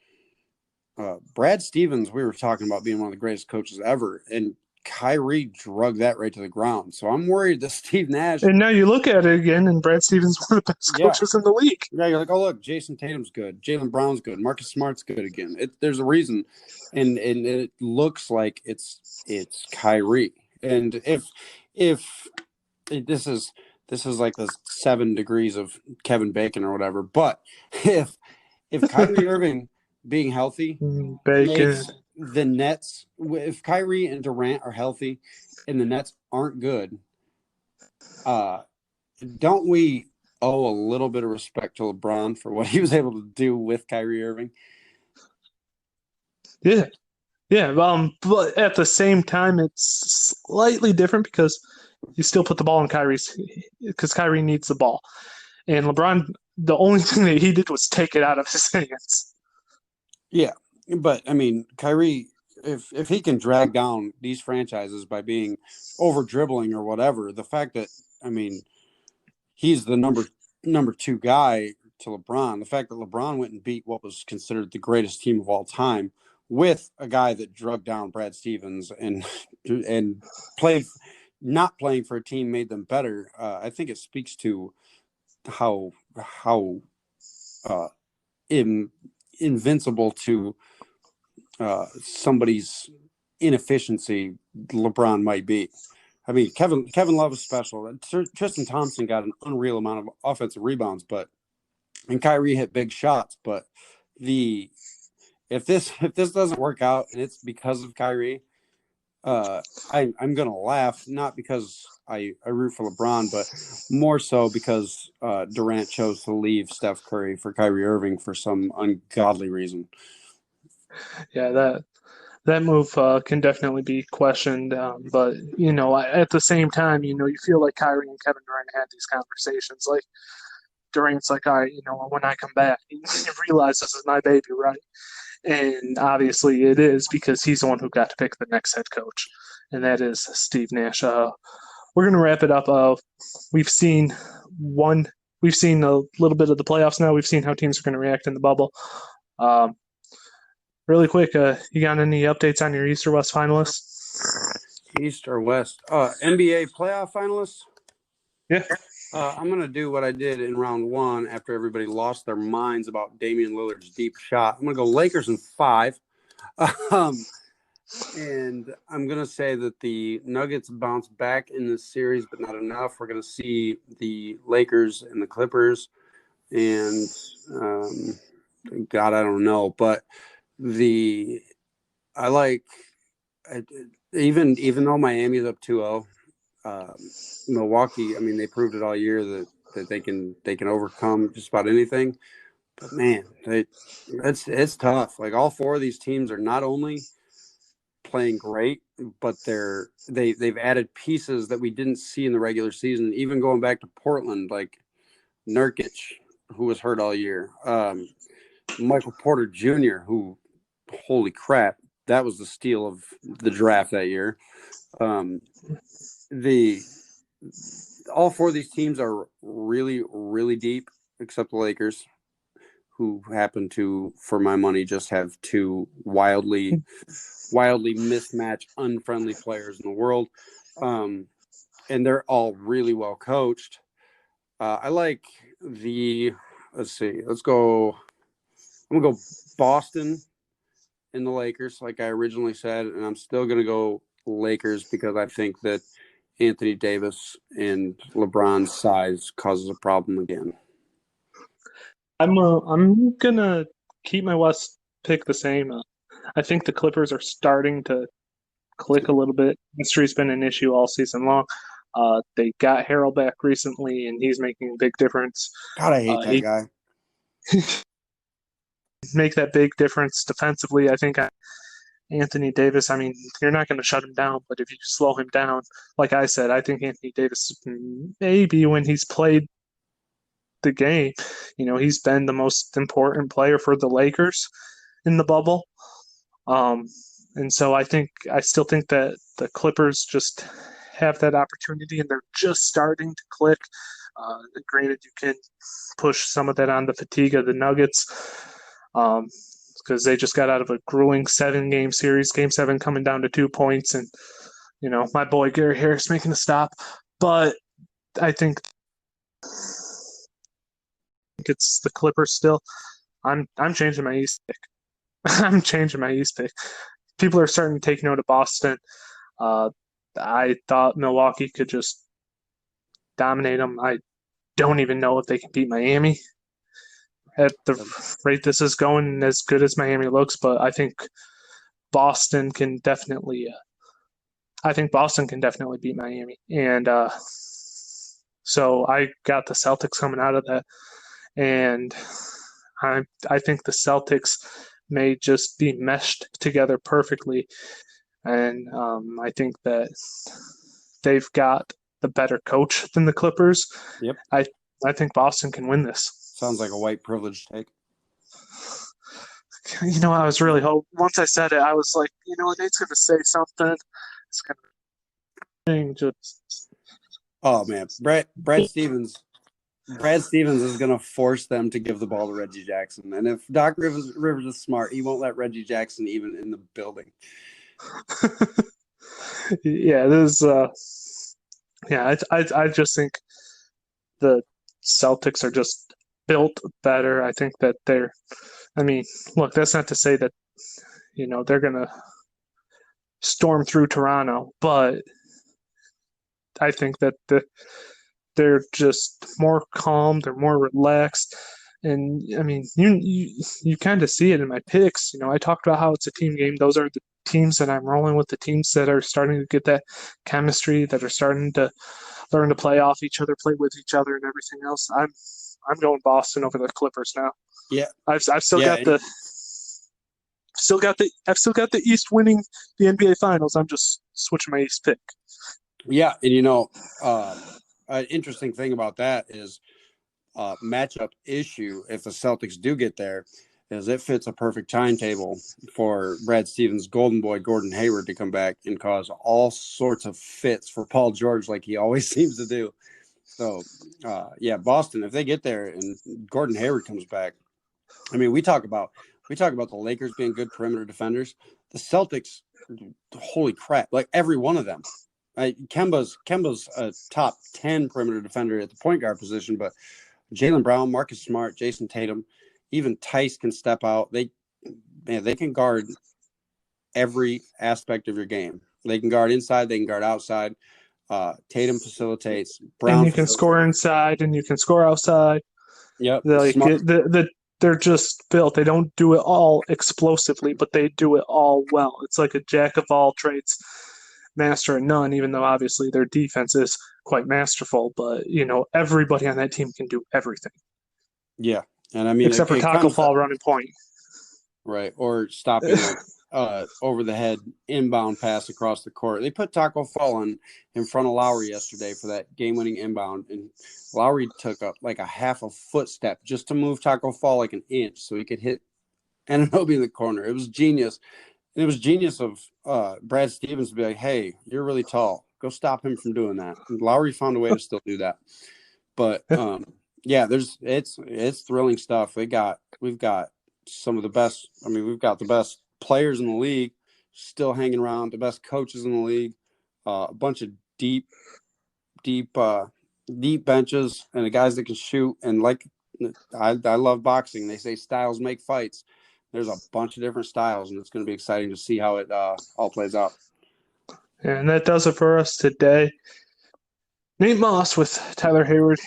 Brad Stevens, we were talking about being one of the greatest coaches ever, and Kyrie drug that right to the ground. So I'm worried that Steve Nash. And now you look at it again, and Brad Stevens is one of the best coaches in the league. Yeah, you're like, oh, look, Jason Tatum's good. Jaylen Brown's good. Marcus Smart's good again. There's a reason. And it looks like it's Kyrie. And if this is like the 7 degrees of Kevin Bacon or whatever, but if Kyrie Irving being healthy makes the Nets, if Kyrie and Durant are healthy and the Nets aren't good, don't we owe a little bit of respect to LeBron for what he was able to do with Kyrie Irving? Yeah. But at the same time, it's slightly different because you still put the ball in Kyrie's, because Kyrie needs the ball. And LeBron, the only thing that he did was take it out of his hands. Yeah. But, I mean, Kyrie, if he can drag down these franchises by being over-dribbling or whatever, the fact that, I mean, he's the number 2 guy to LeBron, the fact that LeBron went and beat what was considered the greatest team of all time with a guy that drug down Brad Stevens and not playing for a team made them better, I think it speaks to how invincible to somebody's inefficiency LeBron might be. I mean, Kevin Love is special. Tristan Thompson got an unreal amount of offensive rebounds, and Kyrie hit big shots. But if this doesn't work out and it's because of Kyrie, I'm gonna laugh, not because I root for LeBron, but more so because Durant chose to leave Steph Curry for Kyrie Irving for some ungodly reason. Yeah, that move can definitely be questioned, but at the same time, you feel like Kyrie and Kevin Durant had these conversations. Like Durant's like, all right, when I come back, you realize this is my baby, right? And obviously it is, because he's the one who got to pick the next head coach. and that is Steve Nash. We're going to wrap it up. We've seen a little bit of the playoffs now. We've seen how teams are going to react in the bubble. Really quick, you got any updates on your East or West finalists? East or West? NBA playoff finalists? Yeah. I'm going to do what I did in round one after everybody lost their minds about Damian Lillard's deep shot. I'm going to go Lakers in 5. And I'm going to say that the Nuggets bounce back in this series, but not enough. We're going to see the Lakers and the Clippers. And, God, I don't know. But even though Miami's up 2-0, Milwaukee, I mean, they proved it all year that they can overcome just about anything. But man, it's tough. Like, all 4 of these teams are not only playing great, but they've added pieces that we didn't see in the regular season. Even going back to Portland, like Nurkic, who was hurt all year, Michael Porter Jr., who, holy crap, that was the steal of the draft that year. All 4 of these teams are really, really deep, except the Lakers, who happen to, for my money, just have 2 wildly mismatched, unfriendly players in the world. And they're all really well coached. I like let's see, I'm going to go Boston in the Lakers, like I originally said, and I'm still going to go Lakers because I think that Anthony Davis and LeBron's size causes a problem again. I'm gonna keep my West pick the same. I think the Clippers are starting to click a little bit. History's been an issue all season long. They got Harrell back recently, and he's making a big difference. God, I hate that guy. Make that big difference defensively. I think Anthony Davis, I mean, you're not going to shut him down, but if you slow him down, like I said, I think Anthony Davis, maybe when he's played the game, he's been the most important player for the Lakers in the bubble. And so I still think that the Clippers just have that opportunity, and they're just starting to click. Granted, you can push some of that on the fatigue of the Nuggets, because they just got out of a grueling 7-game series, Game 7 coming down to 2 points, and my boy Gary Harris making a stop. But I think it's the Clippers still. I'm changing my East pick. I'm changing my East pick. People are starting to take note of Boston. I thought Milwaukee could just dominate them. I don't even know if they can beat Miami at the rate this is going, as good as Miami looks, but I think Boston can definitely beat Miami. And so I got the Celtics coming out of that. And I think the Celtics may just be meshed together perfectly. And I think that they've got the better coach than the Clippers. Yep. I think Boston can win this. Sounds like a white privilege take. I was really hoping. Once I said it, I was like, Nate's going to say something. It's going to just. Oh man, Brad Stevens is going to force them to give the ball to Reggie Jackson, and if Doc Rivers is smart, he won't let Reggie Jackson even in the building. Yeah, there's. I just think the Celtics are just built better. I think that look, that's not to say that, they're going to storm through Toronto, but I think that they're just more calm, they're more relaxed. And I mean, you kind of see it in my picks. I talked about how it's a team game. Those are the teams that I'm rolling with, the teams that are starting to get that chemistry, that are starting to learn to play off each other, play with each other, and everything else. I'm going Boston over the Clippers now. Yeah, I've still got the East winning the NBA Finals. I'm just switching my East pick. Yeah, and an interesting thing about that is matchup issue if the Celtics do get there is it fits a perfect timetable for Brad Stevens' golden boy, Gordon Hayward, to come back and cause all sorts of fits for Paul George like he always seems to do. So, Boston, if they get there and Gordon Hayward comes back, I mean, we talk about the Lakers being good perimeter defenders. The Celtics, holy crap, like every one of them. Kemba's a top 10 perimeter defender at the point guard position, but Jaylen Brown, Marcus Smart, Jason Tatum, even Tice can step out. They can guard every aspect of your game. They can guard inside, they can guard outside. Tatum facilitates. Brown and you can score inside, and you can score outside. Yep. They're just built. They don't do it all explosively, but they do it all well. It's like a jack of all trades, master of none, even though obviously their defense is quite masterful. But, everybody on that team can do everything. Yeah. And I mean, except for Taco Fall running point. Right. Or stopping over the head inbound pass across the court. They put Taco Fall in front of Lowry yesterday for that game-winning inbound, and Lowry took up like a half a footstep just to move Taco Fall like an inch so he could hit Anunoby in the corner. It was genius. And it was genius of Brad Stevens to be like, hey, you're really tall. Go stop him from doing that. And Lowry found a way to still do that. But it's thrilling stuff. We've got some of the best. I mean, we've got the best players in the league still hanging around, the best coaches in the league, a bunch of deep benches, and the guys that can shoot. And like I love boxing. They say styles make fights. There's a bunch of different styles, and it's going to be exciting to see how it all plays out. And that does it for us today. Nate Moss with Tyler Hayward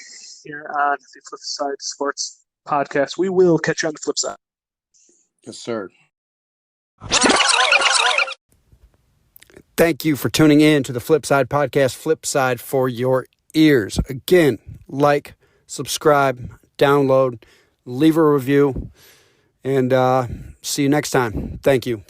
here on the Flip Side Sports Podcast. We will catch you on the flip side. Yes, sir. Thank you for tuning in to the Flip Side Podcast, Flip Side for your ears. Again, like, subscribe, download, leave a review, and see you next time. Thank you.